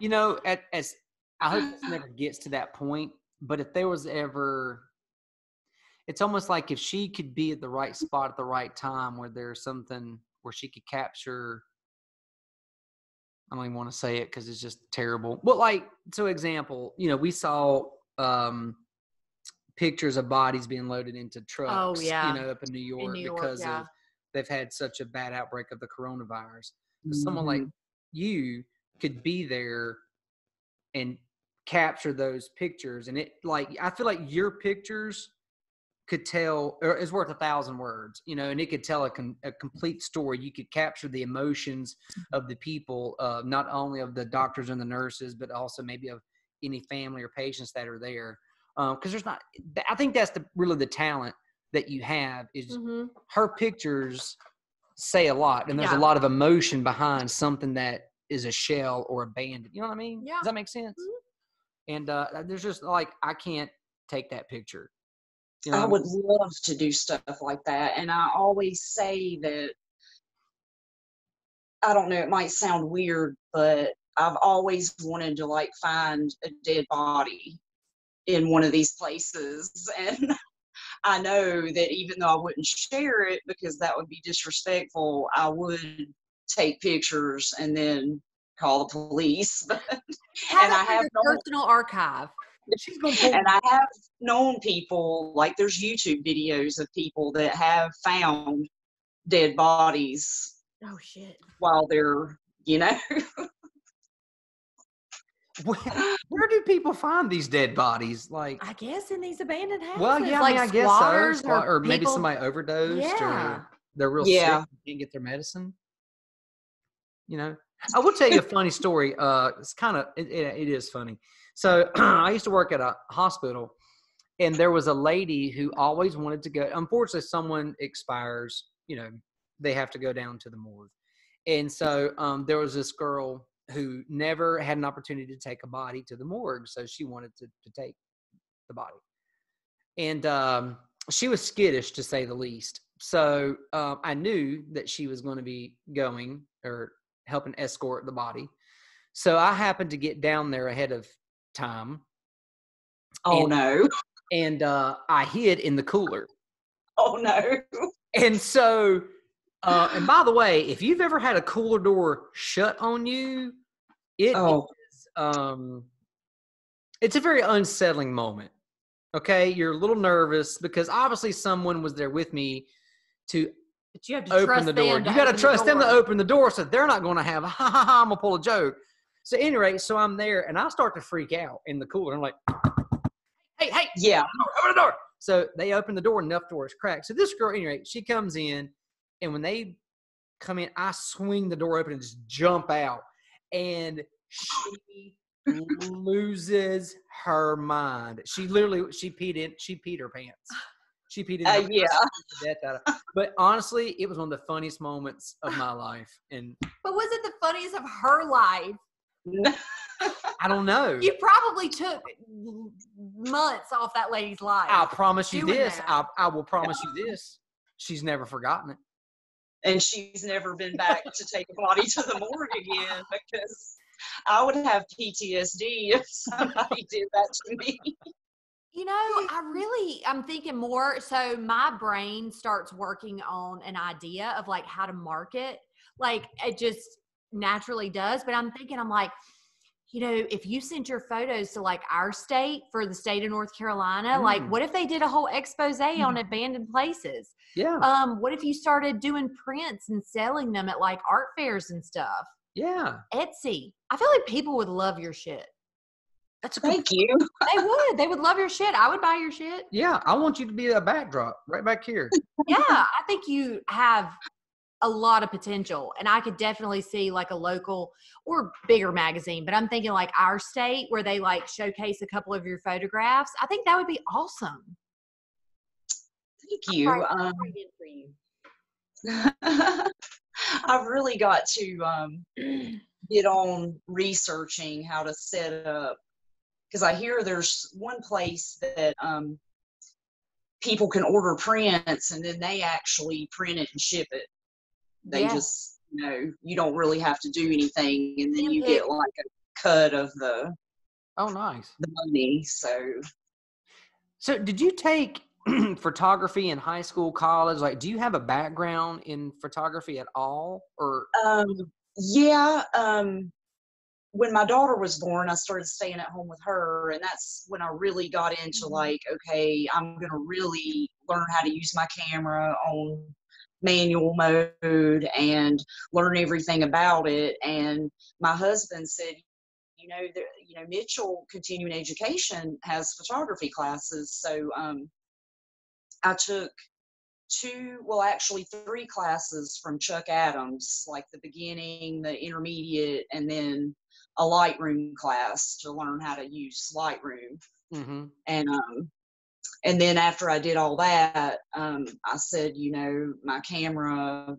You know, as I hope this never gets to that point, but if there was ever, it's almost like if she could be at the right spot at the right time, where there's something where she could capture, I don't even want to say it because it's just terrible. But like, so example, you know, we saw pictures of bodies being loaded into trucks, yeah. up in New York, New York, because yeah. of they've had such a bad outbreak of the coronavirus. So someone like Mhm. you could be there and capture those pictures, and I feel like your pictures could tell, or is worth 1,000 words, and it could tell a complete story. You could capture the emotions of the people, not only of the doctors and the nurses, but also maybe of any family or patients that are there. Because I think that's really the talent that you have is Mm-hmm. her pictures say a lot, and there's a Yeah. lot of emotion behind something that is a shell or abandoned. You know what I mean? Yeah. Does that make sense? Mhm. And there's just I can't take that picture. You know I what I would mean? love to do stuff like that. And I always say that, I don't know, it might sound weird, but I've always wanted to like find a dead body in one of these places. And I know that even though I wouldn't share it because that would be disrespectful, I would take pictures and then call the police. Have And it I for have your known, personal archive. She's gonna pull. and I have known people, like there's YouTube videos of people that have found dead bodies Oh shit. while they're, you know. Where do people find these dead bodies? Like, I guess in these abandoned houses. well, yeah, like I guess so. squatters Or maybe people. somebody overdosed, Yeah. or they're real sick Yeah. and can't get their medicine. I will tell you a funny story. It's kind of it is funny. So I used to work at a hospital, and there was a lady who always wanted to go. Unfortunately, someone expires. They have to go down to the morgue, and so there was this girl who never had an opportunity to take a body to the morgue, so she wanted to take the body, and she was skittish to say the least. So I knew that she was going to be going or helping escort the body. So I happened to get down there ahead of time. Oh no. And I hid in the cooler. Oh no. And so, and by the way, if you've ever had a cooler door shut on you, Oh. it's a very unsettling moment. Okay, you're a little nervous because obviously someone was there with me to But you have to open trust the door. them to You got to open the trust them to door. open the door, so they're not going to have I'm gonna pull a joke. So anyway, so I'm there and I start to freak out in the cooler. I'm like, hey, Yeah. open the door. So they open the door, enough doors cracked. So this girl, anyway, she comes in, and when they come in, I swing the door open and just jump out, and she loses her mind. She peed her pants. She peed in her Yeah. death out of. But honestly, it was one of the funniest moments of my life, and But was it the funniest of her life? I don't know. You probably took months off that lady's life. I'll promise you doing this. that. I will promise you this. She's never forgotten it. And she's never been back to take a body to the morgue again, because I would have PTSD if somebody did that to me. I'm thinking more. So my brain starts working on an idea of like how to market. Like it just naturally does. But I'm thinking, I'm like, if you sent your photos to like our state for the state of North Carolina, like what if they did a whole expose on abandoned places? Yeah. What if you started doing prints and selling them at like art fairs and stuff? Yeah. Etsy. I feel like people would love your shit. That's a Thank you. They would love your shit. I would buy your shit. Yeah, I want you to be a backdrop right back here. Yeah, I think you have a lot of potential, and I could definitely see like a local or bigger magazine, but I'm thinking like our state where they like showcase a couple of your photographs. I think that would be awesome. Thank you. I'm writing for you. I've really got to get on researching how to set up, because I hear there's one place that people can order prints and then they actually print it and ship it. They just, you don't really have to do anything, and then you get like a cut of the nice money. So did you take photography in high school, college? Like, do you have a background in photography at all, or Yeah, when my daughter was born, I started staying at home with her, and that's when I really got into like, okay, I'm going to really learn how to use my camera on manual mode and learn everything about it. And my husband said, Mitchell Continuing Education has photography classes. So I took three classes from Chuck Adams, like the beginning, the intermediate, and then a Lightroom class to learn how to use Lightroom. Mm-hmm. And then after I did all that, I said, my camera,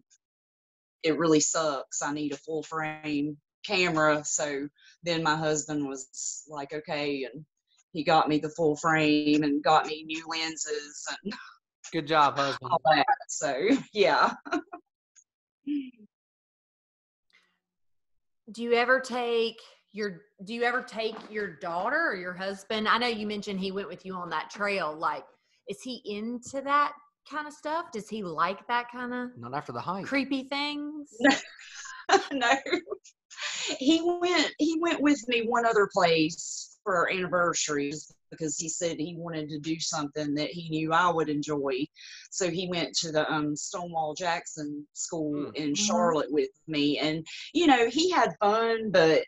it really sucks. I need a full frame camera. So then my husband was like, okay, and he got me the full frame and got me new lenses and good job, husband. all that. So yeah. Do you ever take your daughter or your husband? I know you mentioned he went with you on that trail. Like, is he into that kind of stuff? Does he like that kind of not after the hike creepy things? No. He went with me one other place for our anniversaries because he said he wanted to do something that he knew I would enjoy. So he went to the Stonewall Jackson School in Charlotte with me. And, he had fun, but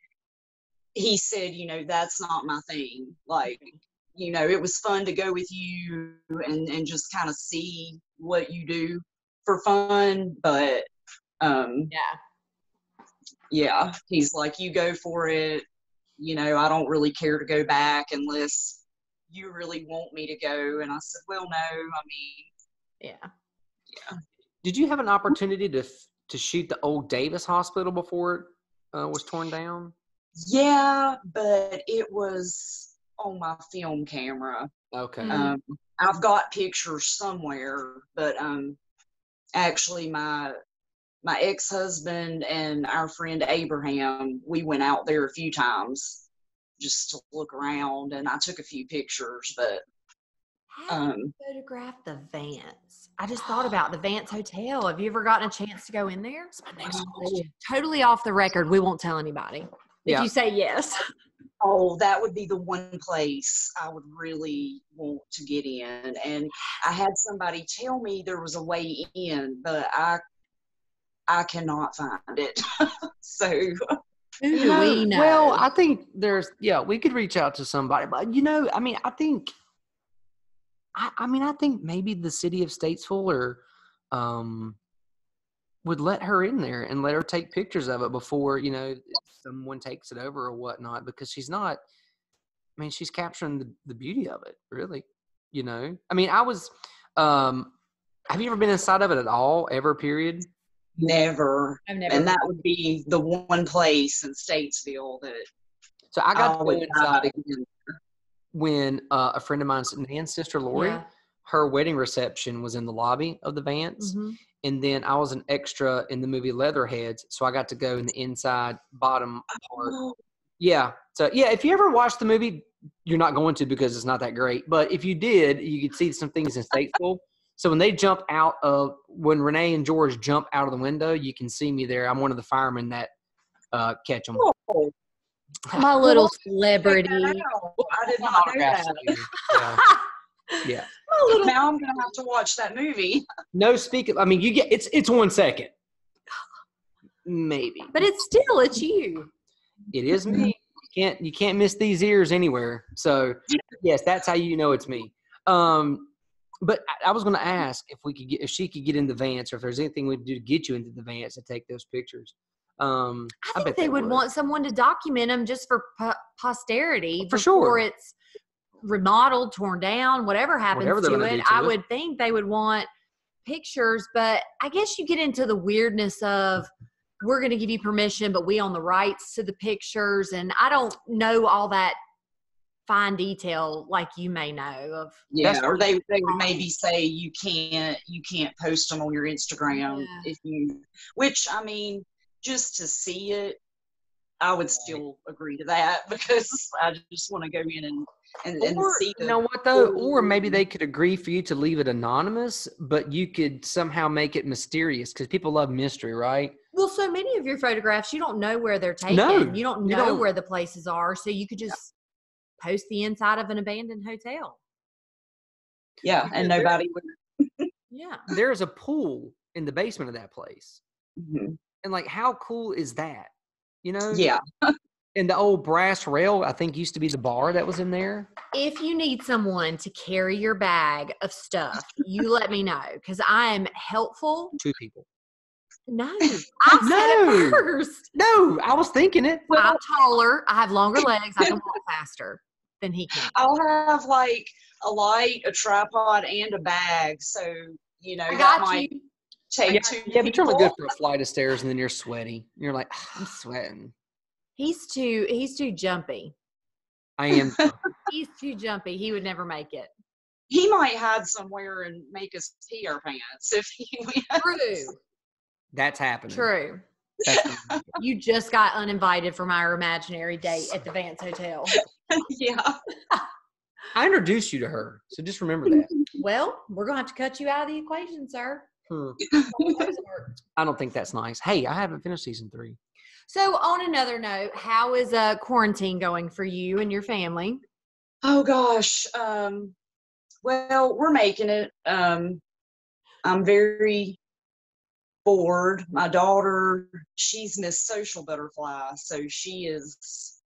he said, that's not my thing. Like, it was fun to go with you and just kind of see what you do for fun. But, yeah, he's like, you go for it. I don't really care to go back unless you really want me to go. And I said, well, no, yeah. Did you have an opportunity to shoot the old Davis Hospital before it was torn down? Yeah, but it was on my film camera. Okay. I've got pictures somewhere, but actually my ex-husband and our friend Abraham, we went out there a few times just to look around, and I took a few pictures, but how do you photograph the Vance? I just thought about the Vance Hotel. Have you ever gotten a chance to go in there? That's my next question. Totally off the record. We won't tell anybody. If you say yes. Oh, that would be the one place I would really want to get in. And I had somebody tell me there was a way in, but I cannot find it. So who do we know? Well, I think we could reach out to somebody, but I think maybe the city of Statesville or would let her in there and let her take pictures of it before, someone takes it over or whatnot, because she's capturing the beauty of it, really, I was, have you ever been inside of it at all, ever, period? Never. I've never. And that would be the one place in Statesville that. So I got to go inside when a friend of mine's, Nan's sister Lori, her wedding reception was in the lobby of the Vance. Mm-hmm. And then I was an extra in the movie Leatherheads. So I got to go in the inside bottom part. Oh. Yeah. So if you ever watched the movie, you're not going to because it's not that great. But if you did, you could see some things in Statesville. So when Renee and George jump out of the window, you can see me there. I'm one of the firemen that catch them. Oh. My little celebrity. I did not know that. Yeah. Now I'm gonna have to watch that movie. No speaking. You get it's 1 second, maybe. But it's you. It is me. You can't miss these ears anywhere. So yes, that's how it's me. But I was going to ask if she could get in the Vance, or if there's anything we could do to get you into the Vance to take those pictures. I think they would want someone to document them just for posterity. For sure. It's remodeled, torn down, whatever happens to it. I would think they would want pictures, but I guess you get into the weirdness of, we're going to give you permission, but we own the rights to the pictures. And I don't know all that fine detail like you may know of. Yeah, or they would maybe say you can't post them on your Instagram if you, which just to see it, I would still agree to that, because I just want to go in and see. You know what though? Or maybe they could agree for you to leave it anonymous, but you could somehow make it mysterious, because people love mystery, right? Well, so many of your photographs, you don't know where they're taken. No, You don't you know don't. where the places are. So you could just post the inside of an abandoned hotel. Yeah, and Because nobody would. Yeah. There's a pool in the basement of that place. Mhm. And like, how cool is that? You know? Yeah. And the old brass rail, I think, used to be the bar that was in there. If you need someone to carry your bag of stuff, you let me know because I am helpful. 2 people. No, I said it first. No, I was thinking it. I'm taller. I have longer legs. I can walk faster than he can. I'll have like a light, a tripod, and a bag. So, you know, I that got might you. take 2 Yeah, but you're only people. good for a flight of stairs and then you're sweaty. You're like, I'm sweating. He's too jumpy. I am. He's too jumpy. He would never make it. He might hide somewhere and make us pee our pants if he went. True. That's happening. True. That's gonna happen. You just got uninvited from our imaginary date at the Vance Hotel. Yeah. I introduced you to her, so just remember that. Well, we're going to have to cut you out of the equation, sir. I don't think that's nice. Hey, I haven't finished season 3. So on another note, how is quarantine going for you and your family? Oh gosh. Well, we're making it. I'm very bored. My daughter, she's Miss Social Butterfly, so she is.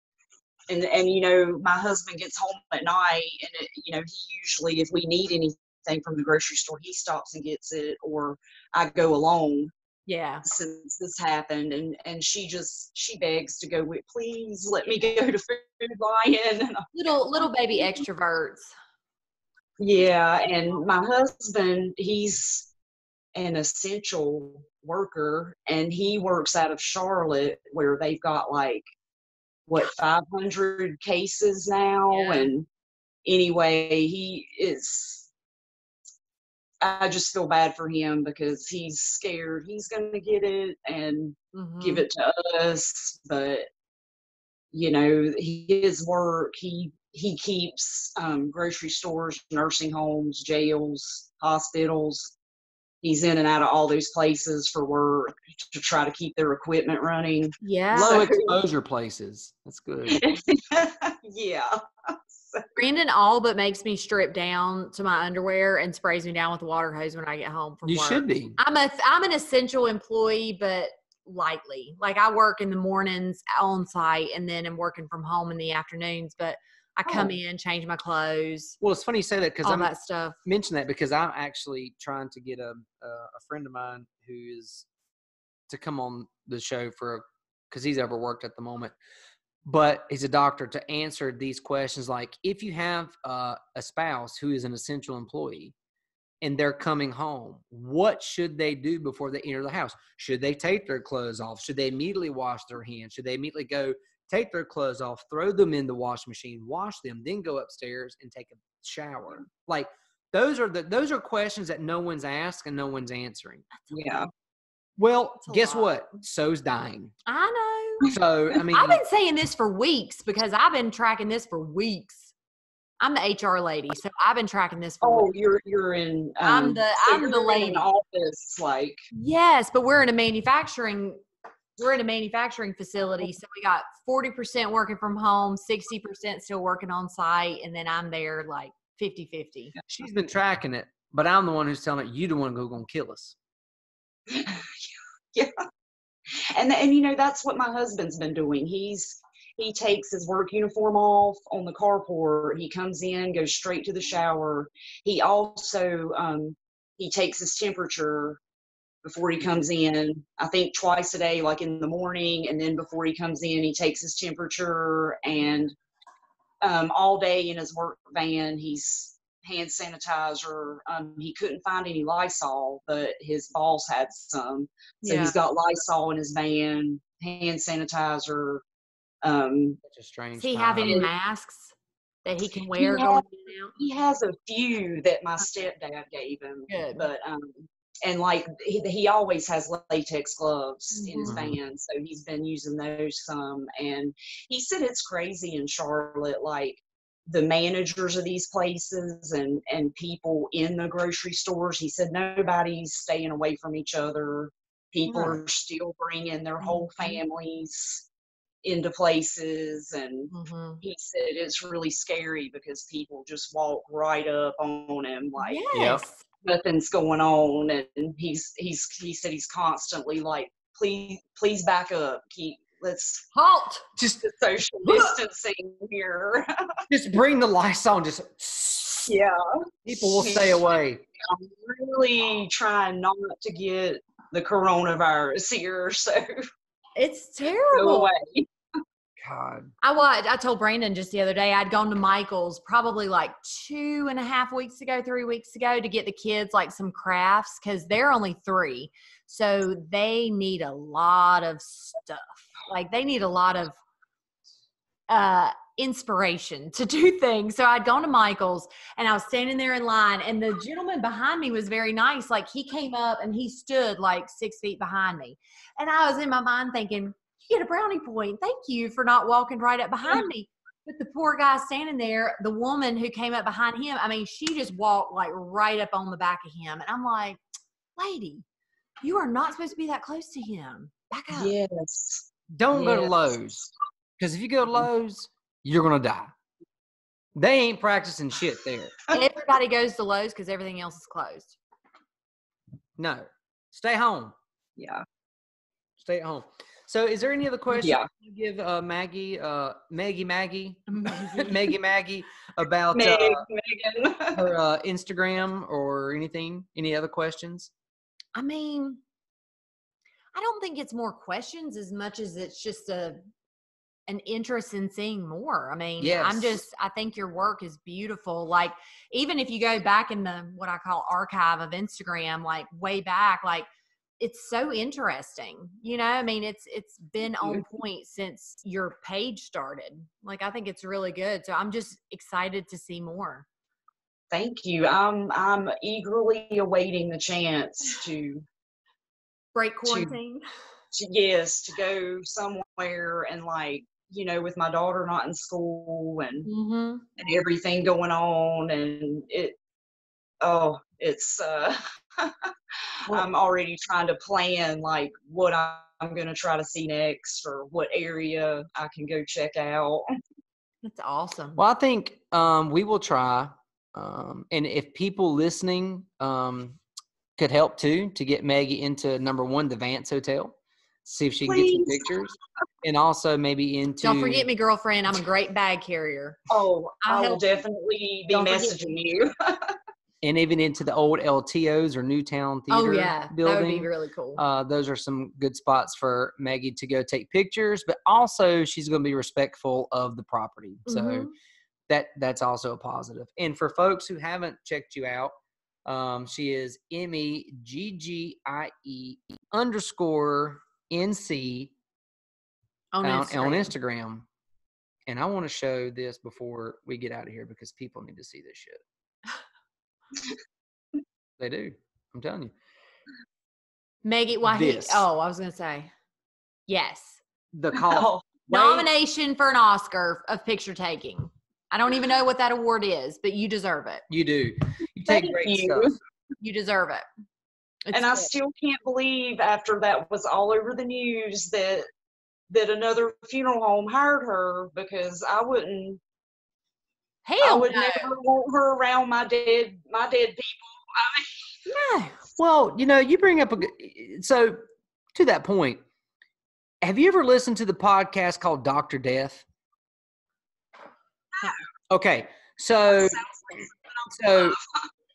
And you know, my husband gets home at night, and you know, he usually, if we need anything from the grocery store, he stops and gets it, or I go alone. Yeah. Since this happened, and she begs to go with, please let me go to Food Lion. Little baby extroverts. Yeah, and my husband, he's an essential worker, and he works out of Charlotte, where they've got like 500 cases now. Yeah. And anyway, I just feel bad for him because he's scared he's going to get it and give it to us. But you know, his work, he keeps grocery stores, nursing homes, jails, hospitals. He's in and out of all those places for work to try to keep their equipment running. Yeah. Low exposure places. That's good. Yeah. Brandon all but makes me strip down to my underwear and sprays me down with a water hose when I get home from work. You should be. I'm an essential employee, but lightly. Like I work in the mornings on site and then I'm working from home in the afternoons, but I come in, change my clothes. Well, it's funny you say that because all that stuff. Mention that because I'm actually trying to get a friend of mine who is to come on the show because he's overworked at the moment. But he's a doctor to answer these questions like, if you have a spouse who is an essential employee and they're coming home, what should they do before they enter the house? Should they take their clothes off? Should they immediately wash their hands? Should they immediately go take their clothes off, throw them in the washing machine, wash them, then go upstairs and take a shower? Like those are questions that no one's asked and no one's answering. Yeah. Well, guess what? So's dying. I know. So, I mean, I've been saying this for weeks because I've been tracking this for weeks. I'm the HR lady, so I've been tracking this for weeks. You're in. I'm the lady. In an office, like. Yes, but we're in a manufacturing facility, so we got 40% working from home, 60% still working on site, and then I'm there like 50-50. She's been tracking it, but I'm the one who's telling it, you the one who's going to kill us. Yeah. And you know, that's what my husband's been doing. He takes his work uniform off on the carport. He comes in, goes straight to the shower. He also he takes his temperature before he comes in. I think twice a day, like in the morning, and then before he comes in, he takes his temperature. And all day in his work van, he's hand sanitizer. He couldn't find any Lysol, but his boss had some. So he's got Lysol in his van, hand sanitizer. Such a strange. Does he have any masks that he can wear going in and out? He has a few that my stepdad gave him. Good. But and like he always has latex gloves in his van, so he's been using those some. And he said it's crazy in Charlotte, like the managers of these places and people in the grocery stores. He said nobody's staying away from each other. People Right. are still bringing their whole Mhm. families into places, and Mhm. he said it's really scary because people just walk right up on him like Yep. Yes. nothing's going on, and he said he's constantly like, please back up, let's Halt. Just the social distancing here. bring the lights on. Just Yeah, people will stay away. I'm really trying not to get the coronavirus here, so It's go terrible. away. God. I told Brandon just the other day, I'd gone to Michael's probably like 2.5 weeks ago, 3 weeks ago, to get the kids like some crafts because they're only 3. So they need a lot of stuff. Like they need a lot of inspiration to do things. So I'd gone to Michael's and I was standing there in line, and the gentleman behind me was very nice. Like he came up and he stood like 6 feet behind me. And I was in my mind thinking, you get a brownie point. Thank you for not walking right up behind me. But the poor guy standing there, the woman who came up behind him, I mean, she just walked like right up on the back of him. And I'm like, lady, you are not supposed to be that close to him. Back up. Yes. Don't go to Yes. Lowe's. Because if you go to Lowe's, you're going to die. They ain't practicing shit there. Everybody goes to Lowe's because everything else is closed. No. Stay home. Yeah. Stay at home. So is there any other questions Yeah. you give Maggie about Megan. her Instagram or anything? Any other questions? I mean, I don't think it's more questions as much as it's just an interest in seeing more. I mean, Yes. I think your work is beautiful. Like, even if you go back in the, what I call archive of Instagram, like way back, like it's so interesting, I mean, it's been on point since your page started. Like, I think it's really good. So I'm just excited to see more. Thank you. I'm eagerly awaiting the chance to Break quarantine. to go somewhere and like, with my daughter not in school and Mm-hmm. and everything going on, and it's I'm already trying to plan like what I'm going to try to see next or what area I can go check out. That's awesome. Well, I think we will try. And if people listening could help too, to get Maggie into number one, the Vance Hotel, see if she can get some Please. pictures, and also maybe into. Don't forget me, girlfriend. I'm a great bag carrier. Oh, I'll I will help you. definitely be Don't forget messaging me. you. And even into the old LTOs or Newtown Theater Oh yeah, building. that would be really cool. Those are some good spots for Maggie to go take pictures, but also she's going to be respectful of the property. So Mhm. that's also a positive. And for folks who haven't checked you out, she is MEGGIE_NC On on Instagram. Instagram. And I want to show this before we get out of here because people need to see this shit. They do. I'm telling you. Maggie, I This. was going to say, yes. The call. Nomination for an Oscar of picture taking. I don't even know what that award is, but you deserve it. You do. You take Thank great you. stuff. You deserve it. And I still can't believe after that was all over the news that another funeral home hired her, because I would Hell no. never want her around my dead people. No. Well, you bring up so to that point, have you ever listened to the podcast called Dr. Death? Okay. So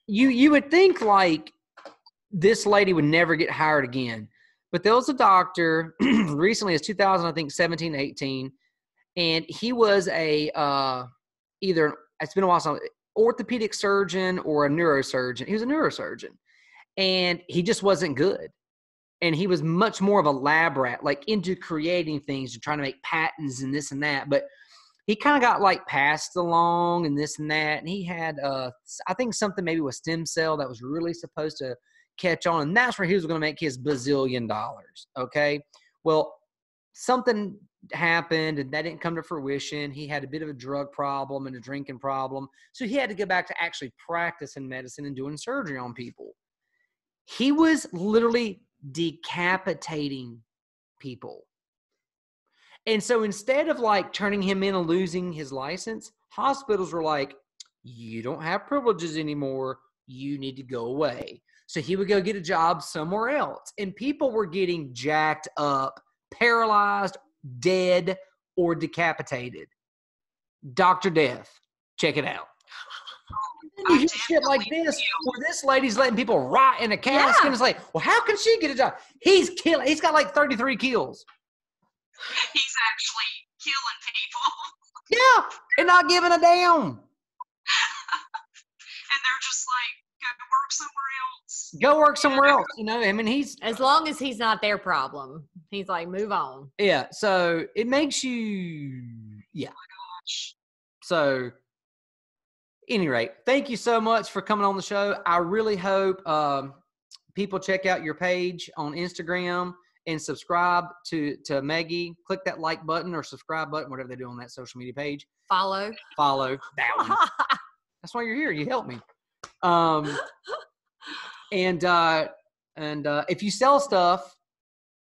you would think like this lady would never get hired again. But there was a doctor recently, it's 2017, 18, and he was a either, it's been a while since, orthopedic surgeon or a neurosurgeon. He was a neurosurgeon, and he just wasn't good. And he was much more of a lab rat, like into creating things and trying to make patents and this and that. But he kind of got like passed along and this and that. And he had, I think something maybe with stem cell that was really supposed to catch on. And that's where he was going to make his bazillion dollars. Okay. Well, something happened and that didn't come to fruition. He had a bit of a drug problem and a drinking problem. So he had to go back to actually practicing medicine and doing surgery on people. He was literally decapitating people. And so instead of like turning him in and losing his license, hospitals were like, you don't have privileges anymore. You need to go away. So he would go get a job somewhere else. And people were getting jacked up, paralyzed, dead, or decapitated. Dr. Death. Check it out. And you hear shit like this, where this lady's letting people rot in a casket. And it's like, well, how can she get a job? He's got like 33 kills. He's actually killing people. Yeah, and not giving a damn. And they're just like, go work somewhere else. Go work somewhere else. You know, I mean, he's As long as he's not their problem. He's like, move on. yeah. So it makes you, yeah. Oh my gosh. So, any rate, thank you so much for coming on the show. I really hope people check out your page on Instagram and subscribe to Maggie. Click that like button or subscribe button, whatever they do on that social media page. Follow that one. That's why you're here. You help me. And if you sell stuff,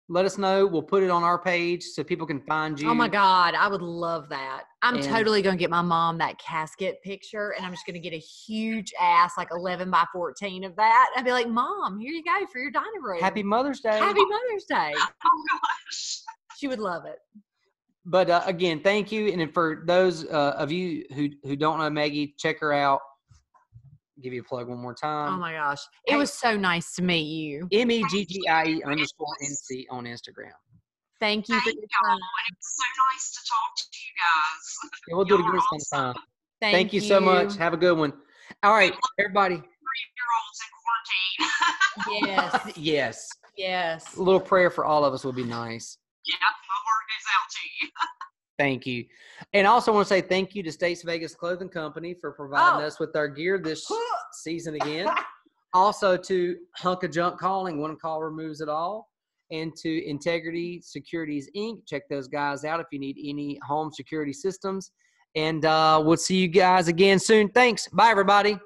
let us know. We'll put it on our page so people can find you. Oh my God, I would love that. I'm And- totally going to get my mom that casket picture, and I'm just going to get a huge ass, like 11 by 14 of that. I'd be like, Mom, here you go for your dining room. Happy Mother's Day. Happy Mother's Day. Oh gosh. She would love it. But again, thank you. And for those of you who don't know Maggie, check her out. Give you a plug one more time. Oh my gosh. It hey. was so nice to meet you. MEGGIE_NC on Instagram. Thank you for Thank your y'all. time. And it was so nice to talk to you guys. Yeah, we'll do it Y'all again are sometime. awesome. Thank you so much. Have a good one. All right, everybody. 3-year-olds in quarantine. Yes. Yes. Yes. A little prayer for all of us would be nice. Yeah, my heart goes out to you. Thank you. And I also want to say thank you to States Vegas Clothing Company for providing us with our gear this season again. Also to Hunk of Junk Calling, one call removes it all. And to Integrity Securities, Inc. Check those guys out if you need any home security systems. And we'll see you guys again soon. Thanks. Bye, everybody.